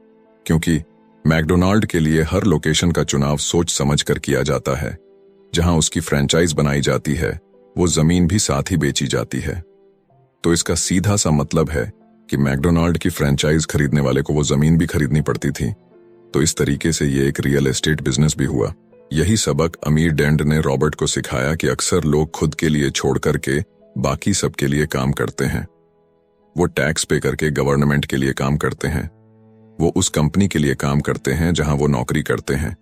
क्योंकि मैकडोनाल्ड के लिए हर लोकेशन का चुनाव सोच समझ कर किया जाता है। जहां उसकी फ्रेंचाइज बनाई जाती है वो जमीन भी साथ ही बेची जाती है। तो इसका सीधा सा मतलब है कि मैकडोनाल्ड की फ्रेंचाइज खरीदने वाले को वो जमीन भी खरीदनी पड़ती थी। तो इस तरीके से ये एक रियल एस्टेट बिजनेस भी हुआ। यही सबक अमीर डेंड ने रॉबर्ट को सिखाया कि अक्सर लोग खुद के लिए छोड़ करके बाकी सबके लिए काम करते हैं। वो टैक्स पे करके गवर्नमेंट के लिए काम करते हैं, वो उस कंपनी के लिए काम करते हैं जहां वो नौकरी करते हैं,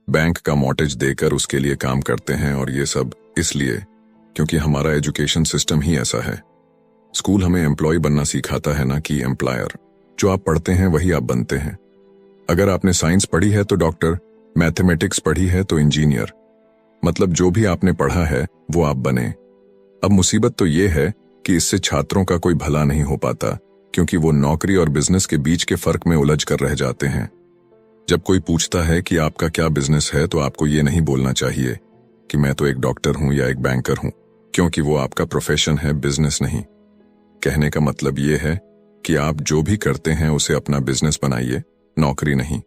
बैंक का मॉर्टगेज देकर उसके लिए काम करते हैं। और ये सब इसलिए क्योंकि हमारा एजुकेशन सिस्टम ही ऐसा है। स्कूल हमें एम्प्लॉय बनना सिखाता है, ना कि एम्प्लॉयर। जो आप पढ़ते हैं वही आप बनते हैं। अगर आपने साइंस पढ़ी है तो डॉक्टर, मैथमेटिक्स पढ़ी है तो इंजीनियर, मतलब जो भी आपने पढ़ा है वो आप बने। अब मुसीबत तो ये है कि इससे छात्रों का कोई भला नहीं हो पाता, क्योंकि वो नौकरी और बिजनेस के बीच के फर्क में उलझ कर रह जाते हैं। जब कोई पूछता है कि आपका क्या बिजनेस है तो आपको ये नहीं बोलना चाहिए कि मैं तो एक डॉक्टर हूं या एक बैंकर हूं, क्योंकि वो आपका प्रोफेशन है, बिजनेस नहीं। कहने का मतलब ये है कि आप जो भी करते हैं उसे अपना बिजनेस बनाइए, नौकरी नहीं।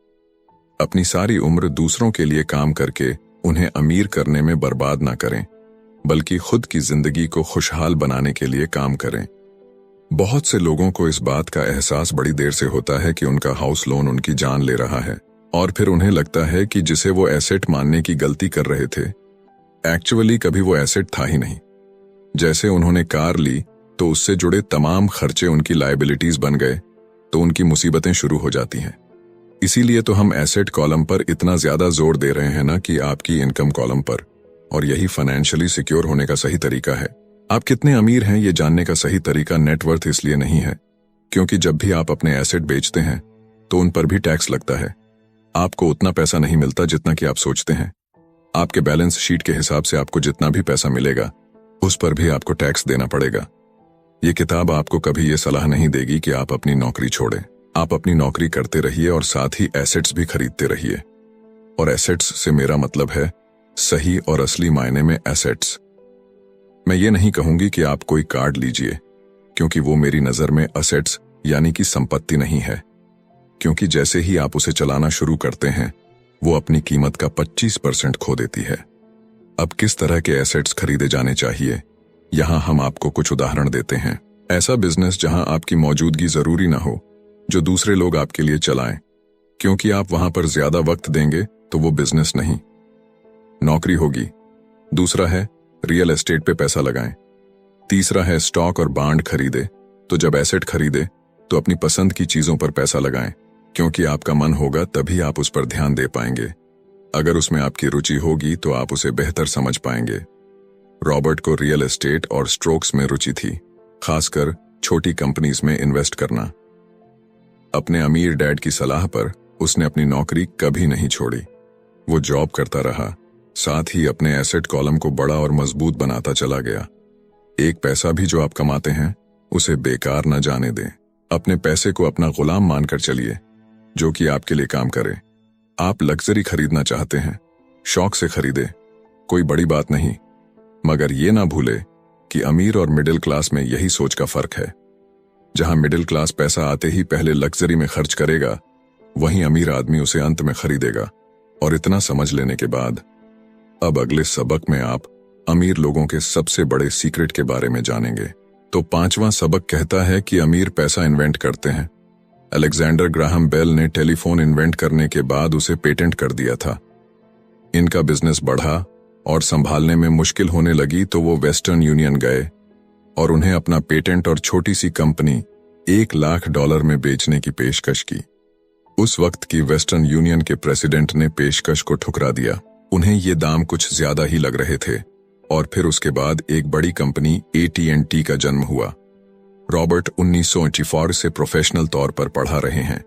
अपनी सारी उम्र दूसरों के लिए काम करके उन्हें अमीर करने में बर्बाद ना करें, बल्कि खुद की जिंदगी को खुशहाल बनाने के लिए काम करें। बहुत से लोगों को इस बात का एहसास बड़ी देर से होता है कि उनका हाउस लोन उनकी जान ले रहा है, और फिर उन्हें लगता है कि जिसे वो एसेट मानने की गलती कर रहे थे, एक्चुअली कभी वो एसेट था ही नहीं। जैसे उन्होंने कार ली तो उससे जुड़े तमाम खर्चे उनकी लायबिलिटीज बन गए, तो उनकी मुसीबतें शुरू हो जाती हैं। इसीलिए तो हम एसेट कॉलम पर इतना ज्यादा जोर दे रहे हैं ना कि आपकी इनकम कॉलम पर। और यही फाइनेंशियली सिक्योर होने का सही तरीका है। आप कितने अमीर हैं ये जानने का सही तरीका नेटवर्थ इसलिए नहीं है, क्योंकि जब भी आप अपने एसेट बेचते हैं तो उन पर भी टैक्स लगता है। आपको उतना पैसा नहीं मिलता जितना कि आप सोचते हैं। आपके बैलेंस शीट के हिसाब से आपको जितना भी पैसा मिलेगा उस पर भी आपको टैक्स देना पड़ेगा। ये किताब आपको कभी ये सलाह नहीं देगी कि आप अपनी नौकरी छोड़ें। आप अपनी नौकरी करते रहिए और साथ ही एसेट्स भी खरीदते रहिए। और एसेट्स से मेरा मतलब है सही और असली मायने में एसेट्स। मैं ये नहीं कहूंगी कि आप कोई कार्ड लीजिए, क्योंकि वो मेरी नजर में असेट्स यानी कि संपत्ति नहीं है, क्योंकि जैसे ही आप उसे चलाना शुरू करते हैं वो अपनी कीमत का 25% खो देती है। अब किस तरह के एसेट्स खरीदे जाने चाहिए, यहां हम आपको कुछ उदाहरण देते हैं। ऐसा बिजनेस जहां आपकी मौजूदगी जरूरी ना हो, जो दूसरे लोग आपके लिए चलाएं, क्योंकि आप वहां पर ज्यादा वक्त देंगे तो वो बिजनेस नहीं, नौकरी होगी। दूसरा है रियल एस्टेट पे पैसा लगाएं। तीसरा है स्टॉक और बांड खरीदे। तो जब एसेट खरीदे तो अपनी पसंद की चीजों पर पैसा लगाएं, क्योंकि आपका मन होगा तभी आप उस पर ध्यान दे पाएंगे। अगर उसमें आपकी रुचि होगी तो आप उसे बेहतर समझ पाएंगे। रॉबर्ट को रियल एस्टेट और स्ट्रोक्स में रुचि थी, खासकर छोटी कंपनीज में इन्वेस्ट करना। अपने अमीर डैड की सलाह पर उसने अपनी नौकरी कभी नहीं छोड़ी। वो जॉब करता रहा, साथ ही अपने एसेट कॉलम को बड़ा और मजबूत बनाता चला गया। एक पैसा भी जो आप कमाते हैं उसे बेकार न जाने दें। अपने पैसे को अपना गुलाम मानकर चलिए, जो कि आपके लिए काम करे। आप लग्जरी खरीदना चाहते हैं, शौक से खरीदे, कोई बड़ी बात नहीं, मगर ये ना भूले कि अमीर और मिडिल क्लास में यही सोच का फर्क है। जहां मिडिल क्लास पैसा आते ही पहले लग्जरी में खर्च करेगा, वहीं अमीर आदमी उसे अंत में खरीदेगा। और इतना समझ लेने के बाद अब अगले सबक में आप अमीर लोगों के सबसे बड़े सीक्रेट के बारे में जानेंगे। तो 5वां सबक कहता है कि अमीर पैसा इन्वेंट करते हैं। अलेक्जेंडर ग्राहम बेल ने टेलीफोन इन्वेंट करने के बाद उसे पेटेंट कर दिया था। इनका बिजनेस बढ़ा और संभालने में मुश्किल होने लगी तो वो वेस्टर्न यूनियन गए और उन्हें अपना पेटेंट और छोटी सी कंपनी $1,00,000 में बेचने की पेशकश की। उस वक्त की वेस्टर्न यूनियन के प्रेसिडेंट ने पेशकश को ठुकरा दिया। उन्हें ये दाम कुछ ज्यादा ही लग रहे थे और फिर उसके बाद एक बड़ी कंपनी AT&T का जन्म हुआ। रॉबर्ट 1984 से प्रोफेशनल तौर पर पढ़ा रहे हैं।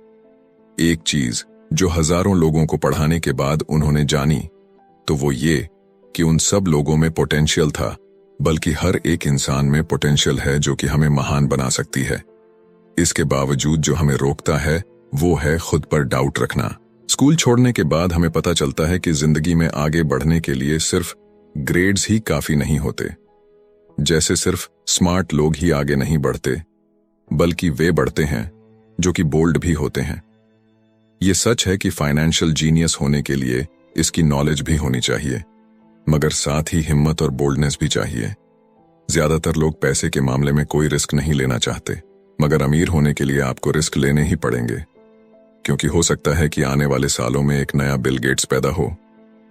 एक चीज जो हजारों लोगों को पढ़ाने के बाद उन्होंने जानी तो वो ये कि उन सब लोगों में पोटेंशियल था, बल्कि हर एक इंसान में पोटेंशियल है जो कि हमें महान बना सकती है। इसके बावजूद जो हमें रोकता है वो है खुद पर डाउट रखना। स्कूल छोड़ने के बाद हमें पता चलता है कि जिंदगी में आगे बढ़ने के लिए सिर्फ ग्रेड्स ही काफी नहीं होते। जैसे सिर्फ स्मार्ट लोग ही आगे नहीं बढ़ते, बल्कि वे बढ़ते हैं जो कि बोल्ड भी होते हैं। ये सच है कि फाइनेंशियल जीनियस होने के लिए इसकी नॉलेज भी होनी चाहिए, मगर साथ ही हिम्मत और बोल्डनेस भी चाहिए। ज्यादातर लोग पैसे के मामले में कोई रिस्क नहीं लेना चाहते, मगर अमीर होने के लिए आपको रिस्क लेने ही पड़ेंगे, क्योंकि हो सकता है कि आने वाले सालों में एक नया बिल गेट्स पैदा हो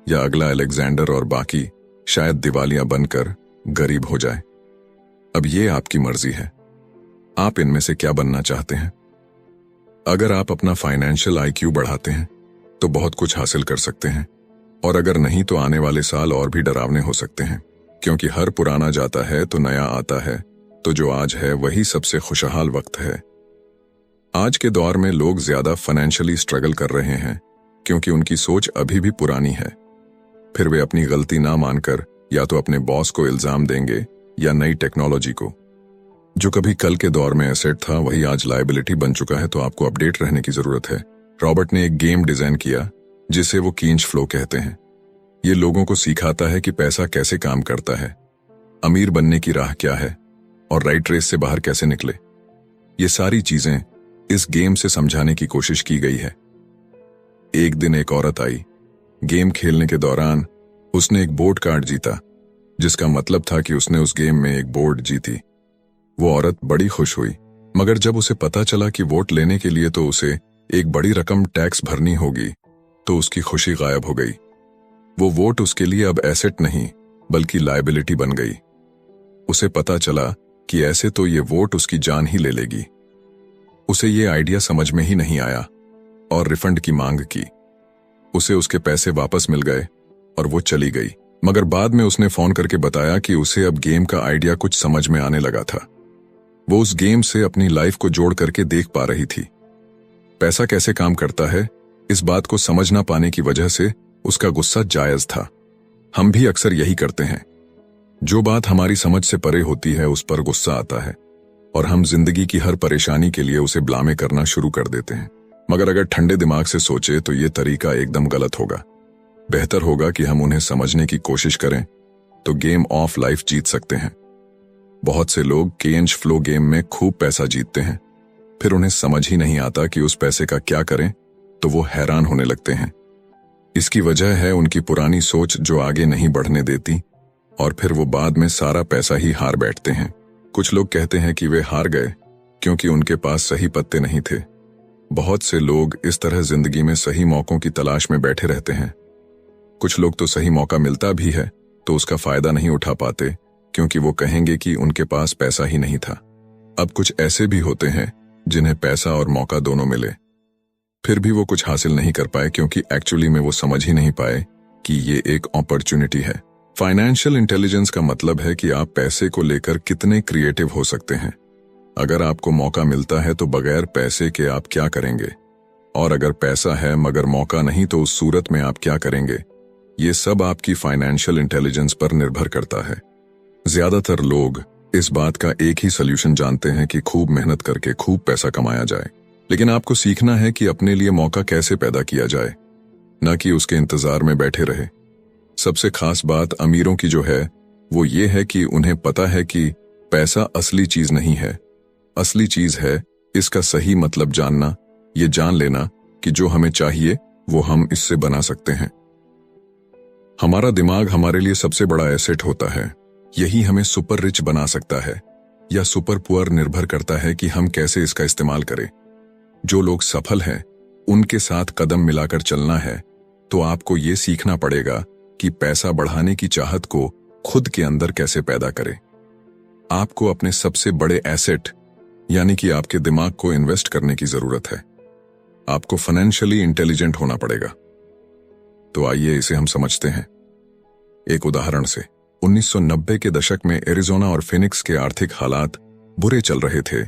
या अगला अलेक्जेंडर और बाकी शायद दिवालियां बनकर गरीब हो जाए। अब ये आपकी मर्जी है, आप इनमें से क्या बनना चाहते हैं। अगर आप अपना फाइनेंशियल IQ बढ़ाते हैं तो बहुत कुछ हासिल कर सकते हैं, और अगर नहीं तो आने वाले साल और भी डरावने हो सकते हैं, क्योंकि हर पुराना जाता है तो नया आता है। तो जो आज है वही सबसे खुशहाल वक्त है। आज के दौर में लोग ज्यादा फाइनेंशियली स्ट्रगल कर रहे हैं क्योंकि उनकी सोच अभी भी पुरानी है। फिर वे अपनी गलती ना मानकर या तो अपने बॉस को इल्जाम देंगे या नई टेक्नोलॉजी को। जो कभी कल के दौर में एसेट था वही आज लायबिलिटी बन चुका है, तो आपको अपडेट रहने की जरूरत है। रॉबर्ट ने एक गेम डिजाइन किया जिसे वो कींच फ्लो कहते हैं। ये लोगों को सिखाता है कि पैसा कैसे काम करता है, अमीर बनने की राह क्या है और राइट रेस से बाहर कैसे निकले। ये सारी चीजें इस गेम से समझाने की कोशिश की गई है। एक दिन एक औरत आई। गेम खेलने के दौरान उसने एक बोर्ड कार्ड जीता, जिसका मतलब था कि उसने उस गेम में एक बोर्ड जीती। वो औरत बड़ी खुश हुई, मगर जब उसे पता चला कि वोट लेने के लिए तो उसे एक बड़ी रकम टैक्स भरनी होगी, तो उसकी खुशी गायब हो गई। वो वोट उसके लिए अब एसेट नहीं बल्कि लायबिलिटी बन गई। उसे पता चला कि ऐसे तो ये वोट उसकी जान ही ले लेगी। उसे ये आइडिया समझ में ही नहीं आया और रिफंड की मांग की। उसे उसके पैसे वापस मिल गए और वो चली गई, मगर बाद में उसने फोन करके बताया कि उसे अब गेम का आइडिया कुछ समझ में आने लगा था। वो उस गेम से अपनी लाइफ को जोड़ करके देख पा रही थी। पैसा कैसे काम करता है, इस बात को समझ ना पाने की वजह से उसका गुस्सा जायज था। हम भी अक्सर यही करते हैं। जो बात हमारी समझ से परे होती है उस पर गुस्सा आता है और हम जिंदगी की हर परेशानी के लिए उसे ब्लामे करना शुरू कर देते हैं। मगर अगर ठंडे दिमाग से सोचे तो ये तरीका एकदम गलत होगा। बेहतर होगा कि हम उन्हें समझने की कोशिश करें, तो गेम ऑफ लाइफ जीत सकते हैं। बहुत से लोग कैश फ्लो गेम में खूब पैसा जीतते हैं, फिर उन्हें समझ ही नहीं आता कि उस पैसे का क्या करें, तो वो हैरान होने लगते हैं। इसकी वजह है उनकी पुरानी सोच जो आगे नहीं बढ़ने देती, और फिर वो बाद में सारा पैसा ही हार बैठते हैं। कुछ लोग कहते हैं कि वे हार गए क्योंकि उनके पास सही पत्ते नहीं थे। बहुत से लोग इस तरह जिंदगी में सही मौकों की तलाश में बैठे रहते हैं। कुछ लोग तो सही मौका मिलता भी है तो उसका फायदा नहीं उठा पाते क्योंकि वो कहेंगे कि उनके पास पैसा ही नहीं था। अब कुछ ऐसे भी होते हैं जिन्हें पैसा और मौका दोनों मिले, फिर भी वो कुछ हासिल नहीं कर पाए क्योंकि एक्चुअली में वो समझ ही नहीं पाए कि ये एक अपॉर्चुनिटी है। फाइनेंशियल इंटेलिजेंस का मतलब है कि आप पैसे को लेकर कितने क्रिएटिव हो सकते हैं। अगर आपको मौका मिलता है तो बगैर पैसे के आप क्या करेंगे, और अगर पैसा है मगर मौका नहीं तो उस सूरत में आप क्या करेंगे। ये सब आपकी फाइनेंशियल इंटेलिजेंस पर निर्भर करता है। ज्यादातर लोग इस बात का एक ही सॉल्यूशन जानते हैं कि खूब मेहनत करके खूब पैसा कमाया जाए, लेकिन आपको सीखना है कि अपने लिए मौका कैसे पैदा किया जाए, न कि उसके इंतजार में बैठे रहे। सबसे खास बात अमीरों की जो है वो ये है कि उन्हें पता है कि पैसा असली चीज नहीं है। असली चीज है इसका सही मतलब जानना, ये जान लेना कि जो हमें चाहिए वो हम इससे बना सकते हैं। हमारा दिमाग हमारे लिए सबसे बड़ा एसेट होता है। यही हमें सुपर रिच बना सकता है या सुपर पुअर, निर्भर करता है कि हम कैसे इसका इस्तेमाल करें। जो लोग सफल हैं उनके साथ कदम मिलाकर चलना है तो आपको ये सीखना पड़ेगा कि पैसा बढ़ाने की चाहत को खुद के अंदर कैसे पैदा करें। आपको अपने सबसे बड़े एसेट यानी कि आपके दिमाग को इन्वेस्ट करने की जरूरत है। आपको फाइनेंशियली इंटेलिजेंट होना पड़ेगा। तो आइए इसे हम समझते हैं एक उदाहरण से। 1990 के दशक में एरिज़ोना और फिनिक्स के आर्थिक हालात बुरे चल रहे थे।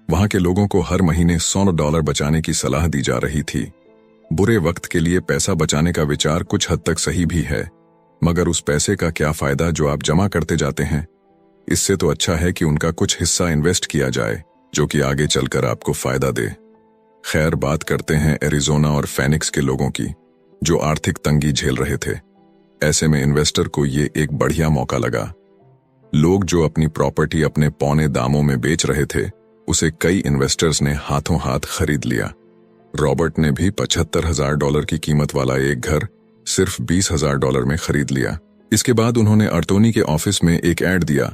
वहां के लोगों को हर महीने $100 बचाने की सलाह दी जा रही थी। बुरे वक्त के लिए पैसा बचाने का विचार कुछ हद तक सही भी है, मगर उस पैसे का क्या फायदा जो आप जमा करते जाते हैं। इससे तो अच्छा है कि उनका कुछ हिस्सा इन्वेस्ट किया जाए जो कि आगे चलकर आपको फायदा दे। खैर, बात करते हैं एरिज़ोना और फिनिक्स के लोगों की जो आर्थिक तंगी झेल रहे थे। ऐसे में इन्वेस्टर को ये एक बढ़िया मौका लगा। लोग जो अपनी प्रॉपर्टी अपने पौने दामों में बेच रहे थे उसे कई इन्वेस्टर्स ने हाथों हाथ खरीद लिया। रॉबर्ट ने भी $75,000 की कीमत वाला एक घर सिर्फ $20,000 में खरीद लिया। इसके बाद उन्होंने अर्टोनी के ऑफिस में एक ऐड दिया,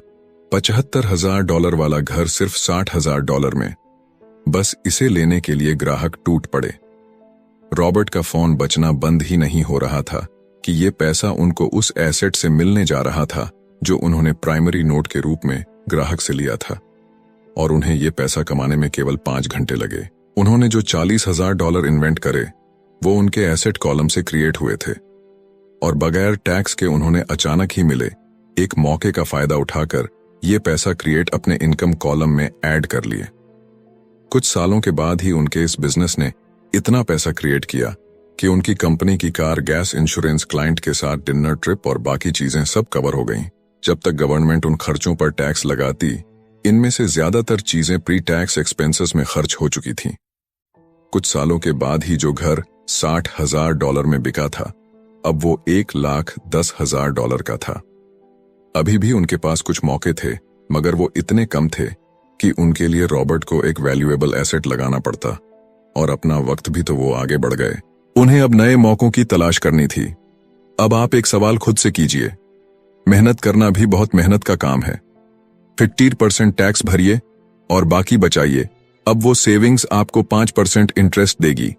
$75,000 वाला घर सिर्फ $60,000 में। बस इसे लेने के लिए ग्राहक टूट पड़े। रॉबर्ट का फोन बजना बंद ही नहीं हो रहा था कि ये पैसा उनको उस एसेट से मिलने जा रहा था जो उन्होंने प्राइमरी नोट के रूप में ग्राहक से लिया था, और उन्हें ये पैसा कमाने में केवल 5 घंटे लगे। उन्होंने जो $40,000 इन्वेंट करे वो उनके एसेट कॉलम से क्रिएट हुए थे, और बगैर टैक्स के उन्होंने अचानक ही मिले एक मौके का फायदा उठाकर ये पैसा क्रिएट अपने इनकम कॉलम में ऐड कर लिए। कुछ सालों के बाद ही उनके इस बिजनेस ने इतना पैसा क्रिएट किया कि उनकी कंपनी की कार, गैस, इंश्योरेंस, क्लाइंट के साथ डिनर ट्रिप और बाकी चीजें सब कवर हो गईं। जब तक गवर्नमेंट उन खर्चों पर टैक्स लगाती, इनमें से ज्यादातर चीजें प्री टैक्स एक्सपेंसेस में खर्च हो चुकी थीं। कुछ सालों के बाद ही जो घर $60,000 में बिका था अब वो $1,10,000 का था। अभी भी उनके पास कुछ मौके थे, मगर वो इतने कम थे कि उनके लिए रॉबर्ट को एक वैल्यूएबल एसेट लगाना पड़ता, और अपना वक्त भी तो वो आगे बढ़ गए। उन्हें अब नए मौकों की तलाश करनी थी। अब आप एक सवाल खुद से कीजिए, मेहनत करना भी बहुत मेहनत का काम है। 50% टैक्स भरिए और बाकी बचाइए। अब वो सेविंग्स आपको 5% इंटरेस्ट देगी,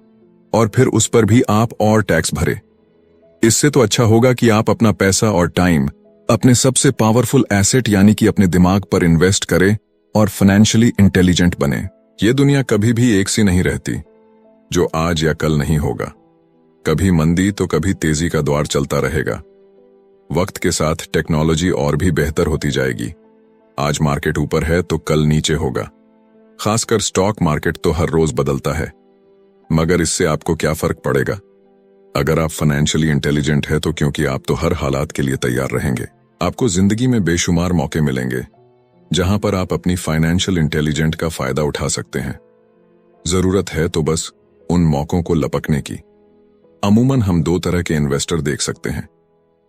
और फिर उस पर भी आप और टैक्स भरे। इससे तो अच्छा होगा कि आप अपना पैसा और टाइम अपने सबसे पावरफुल एसेट यानी कि अपने दिमाग पर इन्वेस्ट करें और फाइनेंशियली इंटेलिजेंट बने। ये दुनिया कभी भी एक सी नहीं रहती, जो आज या कल नहीं होगा। कभी मंदी तो कभी तेजी का दौर चलता रहेगा। वक्त के साथ टेक्नोलॉजी और भी बेहतर होती जाएगी। आज मार्केट ऊपर है तो कल नीचे होगा। खासकर स्टॉक मार्केट तो हर रोज बदलता है, मगर इससे आपको क्या फर्क पड़ेगा? अगर आप फाइनेंशियली इंटेलिजेंट है तो क्योंकि आप तो हर हालात के लिए तैयार रहेंगे। आपको जिंदगी में बेशुमार मौके मिलेंगे जहां पर आप अपनी फाइनेंशियल इंटेलिजेंट का फायदा उठा सकते हैं। जरूरत है तो बस उन मौकों को लपकने की। अमूमन हम 2 तरह के इन्वेस्टर देख सकते हैं।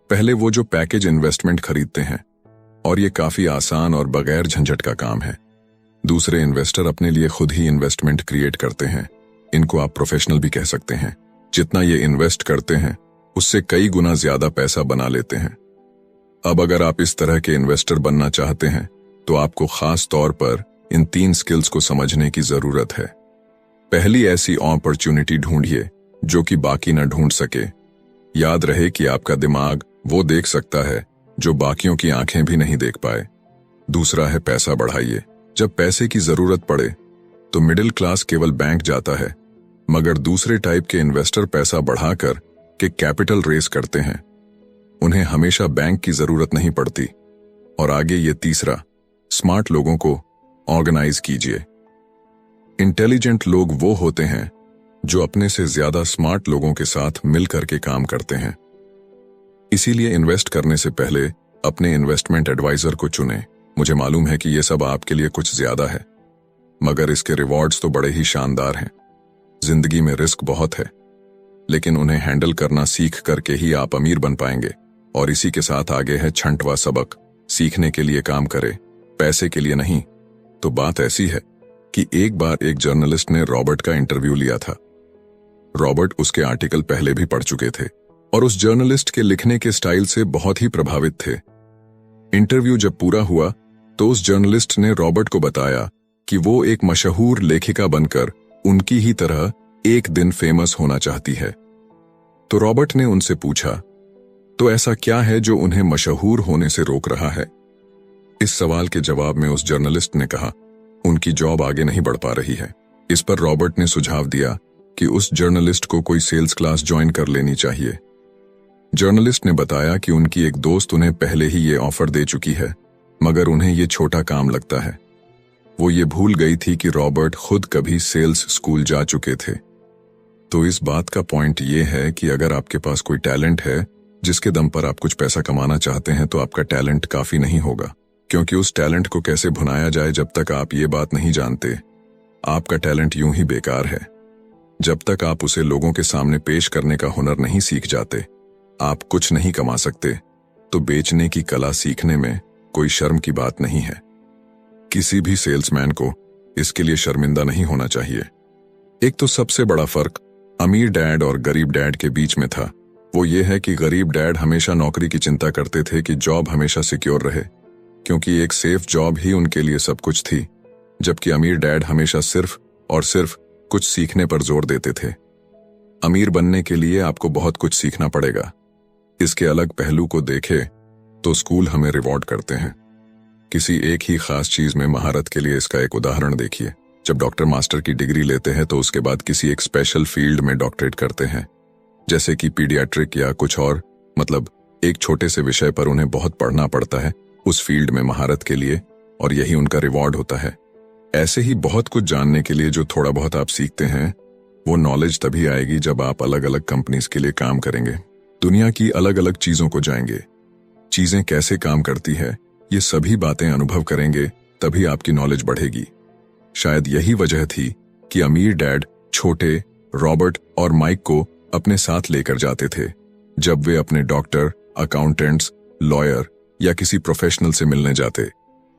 पहले वो जो पैकेज इन्वेस्टमेंट खरीदते हैं और ये काफी आसान और बगैर झंझट का काम है। दूसरे इन्वेस्टर अपने लिए खुद ही इन्वेस्टमेंट क्रिएट करते हैं। इनको आप प्रोफेशनल भी कह सकते हैं। जितना ये इन्वेस्ट करते हैं उससे कई गुना ज्यादा पैसा बना लेते हैं। अब अगर आप इस तरह के इन्वेस्टर बनना चाहते हैं तो आपको खास तौर पर इन 3 स्किल्स को समझने की जरूरत है। पहली, ऐसी अपॉर्चुनिटी ढूंढिए जो कि बाकी न ढूंढ सके। याद रहे कि आपका दिमाग वो देख सकता है जो बाकियों की आंखें भी नहीं देख पाए। दूसरा है, पैसा बढ़ाइए। जब पैसे की जरूरत पड़े तो मिडिल क्लास केवल बैंक जाता है, मगर दूसरे टाइप के इन्वेस्टर पैसा बढ़ाकर के कैपिटल रेस करते हैं। उन्हें हमेशा बैंक की जरूरत नहीं पड़ती। और आगे ये तीसरा, स्मार्ट लोगों को ऑर्गेनाइज कीजिए। इंटेलिजेंट लोग वो होते हैं जो अपने से ज्यादा स्मार्ट लोगों के साथ मिलकर के काम करते हैं। इसीलिए इन्वेस्ट करने से पहले अपने इन्वेस्टमेंट एडवाइजर को चुनें। मुझे मालूम है कि यह सब आपके लिए कुछ ज्यादा है, मगर इसके रिवॉर्ड्स तो बड़े ही शानदार हैं। जिंदगी में रिस्क बहुत है, लेकिन उन्हें हैंडल करना सीख करके ही आप अमीर बन पाएंगे। और इसी के साथ आगे है 6वां सबक, सीखने के लिए काम करें, पैसे के लिए नहीं। तो बात ऐसी है कि एक बार एक जर्नलिस्ट ने रॉबर्ट का इंटरव्यू लिया था। रॉबर्ट उसके आर्टिकल पहले भी पढ़ चुके थे और उस जर्नलिस्ट के लिखने के स्टाइल से बहुत ही प्रभावित थे। इंटरव्यू जब पूरा हुआ तो उस जर्नलिस्ट ने रॉबर्ट को बताया कि वो एक मशहूर लेखिका बनकर उनकी ही तरह एक दिन फेमस होना चाहती है। तो रॉबर्ट ने उनसे पूछा, तो ऐसा क्या है जो उन्हें मशहूर होने से रोक रहा है? इस सवाल के जवाब में उस जर्नलिस्ट ने कहा, उनकी जॉब आगे नहीं बढ़ पा रही है। इस पर रॉबर्ट ने सुझाव दिया कि उस जर्नलिस्ट को कोई सेल्स क्लास ज्वाइन कर लेनी चाहिए। जर्नलिस्ट ने बताया कि उनकी एक दोस्त उन्हें पहले ही ये ऑफर दे चुकी है, मगर उन्हें ये छोटा काम लगता है। वो ये भूल गई थी कि रॉबर्ट खुद कभी सेल्स स्कूल जा चुके थे। तो इस बात का पॉइंट ये है कि अगर आपके पास कोई टैलेंट है जिसके दम पर आप कुछ पैसा कमाना चाहते हैं तो आपका टैलेंट काफी नहीं होगा, क्योंकि उस टैलेंट को कैसे भुनाया जाए जब तक आप ये बात नहीं जानते, आपका टैलेंट यूं ही बेकार है। जब तक आप उसे लोगों के सामने पेश करने का हुनर नहीं सीख जाते, आप कुछ नहीं कमा सकते। तो बेचने की कला सीखने में कोई शर्म की बात नहीं है। किसी भी सेल्समैन को इसके लिए शर्मिंदा नहीं होना चाहिए। एक तो सबसे बड़ा फर्क अमीर डैड और गरीब डैड के बीच में था, वो ये है कि गरीब डैड हमेशा नौकरी की चिंता करते थे कि जॉब हमेशा सिक्योर रहे, क्योंकि एक सेफ जॉब ही उनके लिए सब कुछ थी, जबकि अमीर डैड हमेशा सिर्फ और सिर्फ कुछ सीखने पर जोर देते थे। अमीर बनने के लिए आपको बहुत कुछ सीखना पड़ेगा। इसके अलग पहलू को देखें तो स्कूल हमें रिवॉर्ड करते हैं किसी एक ही खास चीज में महारत के लिए। इसका एक उदाहरण देखिए, जब डॉक्टर मास्टर की डिग्री लेते हैं तो उसके बाद किसी एक स्पेशल फील्ड में डॉक्टरेट करते हैं, जैसे कि पीडियाट्रिक या कुछ और, मतलब एक छोटे से विषय पर उन्हें बहुत पढ़ना पड़ता है उस फील्ड में महारत के लिए, और यही उनका रिवॉर्ड होता है। ऐसे ही बहुत कुछ जानने के लिए जो थोड़ा बहुत आप सीखते हैं, वो नॉलेज तभी आएगी जब आप अलग अलग कंपनीज के लिए काम करेंगे, दुनिया की अलग अलग चीजों को जाएंगे, चीजें कैसे काम करती है ये सभी बातें अनुभव करेंगे, तभी आपकी नॉलेज बढ़ेगी। शायद यही वजह थी कि अमीर डैड छोटे रॉबर्ट और माइक को अपने साथ लेकर जाते थे जब वे अपने डॉक्टर, अकाउंटेंट्स, लॉयर या किसी प्रोफेशनल से मिलने जाते।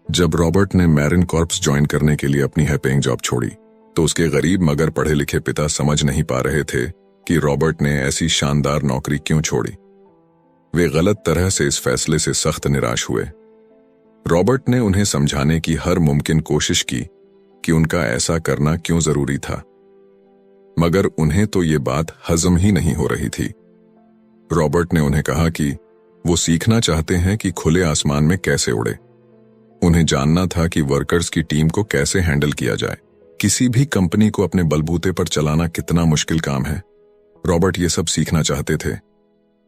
जब रॉबर्ट ने मैरिन कॉर्प्स ज्वाइन करने के लिए अपनी हाई पेइंग जॉब छोड़ी तो उसके गरीब मगर पढ़े लिखे पिता समझ नहीं पा रहे थे कि रॉबर्ट ने ऐसी शानदार नौकरी क्यों छोड़ी। वे गलत तरह से इस फैसले से सख्त निराश हुए। रॉबर्ट ने उन्हें समझाने की हर मुमकिन कोशिश की कि उनका ऐसा करना क्यों जरूरी था, मगर उन्हें तो ये बात हजम ही नहीं हो रही थी। रॉबर्ट ने उन्हें कहा कि वो सीखना चाहते हैं कि खुले आसमान में कैसे उड़े। उन्हें जानना था कि वर्कर्स की टीम को कैसे हैंडल किया जाए। किसी भी कंपनी को अपने बलबूते पर चलाना कितना मुश्किल काम है। रॉबर्ट ये सब सीखना चाहते थे।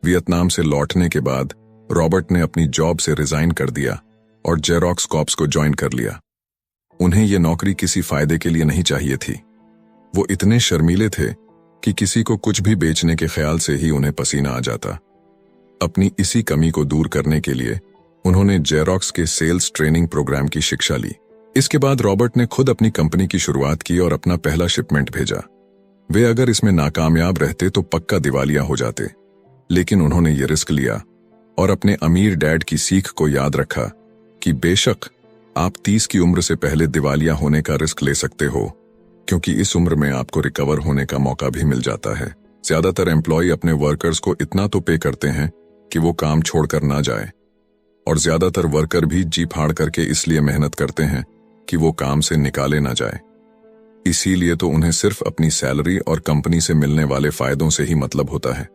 वियतनाम से लौटने के बाद रॉबर्ट ने अपनी जॉब से रिजाइन कर दिया और जेरोक्स कॉर्प्स को ज्वाइन कर लिया। उन्हें यह नौकरी किसी फायदे के लिए नहीं चाहिए थी। वो इतने शर्मीले थे कि किसी को कुछ भी बेचने के ख्याल से ही उन्हें पसीना आ जाता। अपनी इसी कमी को दूर करने के लिए उन्होंने जेरोक्स के सेल्स ट्रेनिंग प्रोग्राम की शिक्षा ली। इसके बाद रॉबर्ट ने खुद अपनी कंपनी की शुरुआत की और अपना पहला शिपमेंट भेजा। वे अगर इसमें नाकामयाब रहते तो पक्का दिवालिया हो जाते, लेकिन उन्होंने ये रिस्क लिया और अपने अमीर डैड की सीख को याद रखा कि बेशक आप 30 की उम्र से पहले दिवालिया होने का रिस्क ले सकते हो, क्योंकि इस उम्र में आपको रिकवर होने का मौका भी मिल जाता है। ज्यादातर एम्प्लॉय अपने वर्कर्स को इतना तो पे करते हैं कि वो काम छोड़कर ना जाए, और ज्यादातर वर्कर भी जी फाड़ करके इसलिए मेहनत करते हैं कि वो काम से निकाले ना जाए। इसीलिए तो उन्हें सिर्फ अपनी सैलरी और कंपनी से मिलने वाले फायदों से ही मतलब होता है।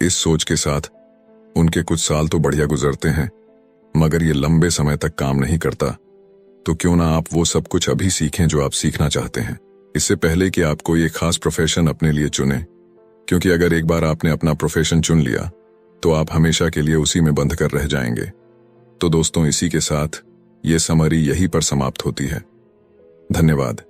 इस सोच के साथ उनके कुछ साल तो बढ़िया गुजरते हैं, मगर ये लंबे समय तक काम नहीं करता। तो क्यों ना आप वो सब कुछ अभी सीखें जो आप सीखना चाहते हैं, इससे पहले कि आप कोई एक खास प्रोफेशन अपने लिए चुने, क्योंकि अगर एक बार आपने अपना प्रोफेशन चुन लिया तो आप हमेशा के लिए उसी में बंध कर रह जाएंगे। तो दोस्तों, इसी के साथ ये समरी यहीं पर समाप्त होती है। धन्यवाद।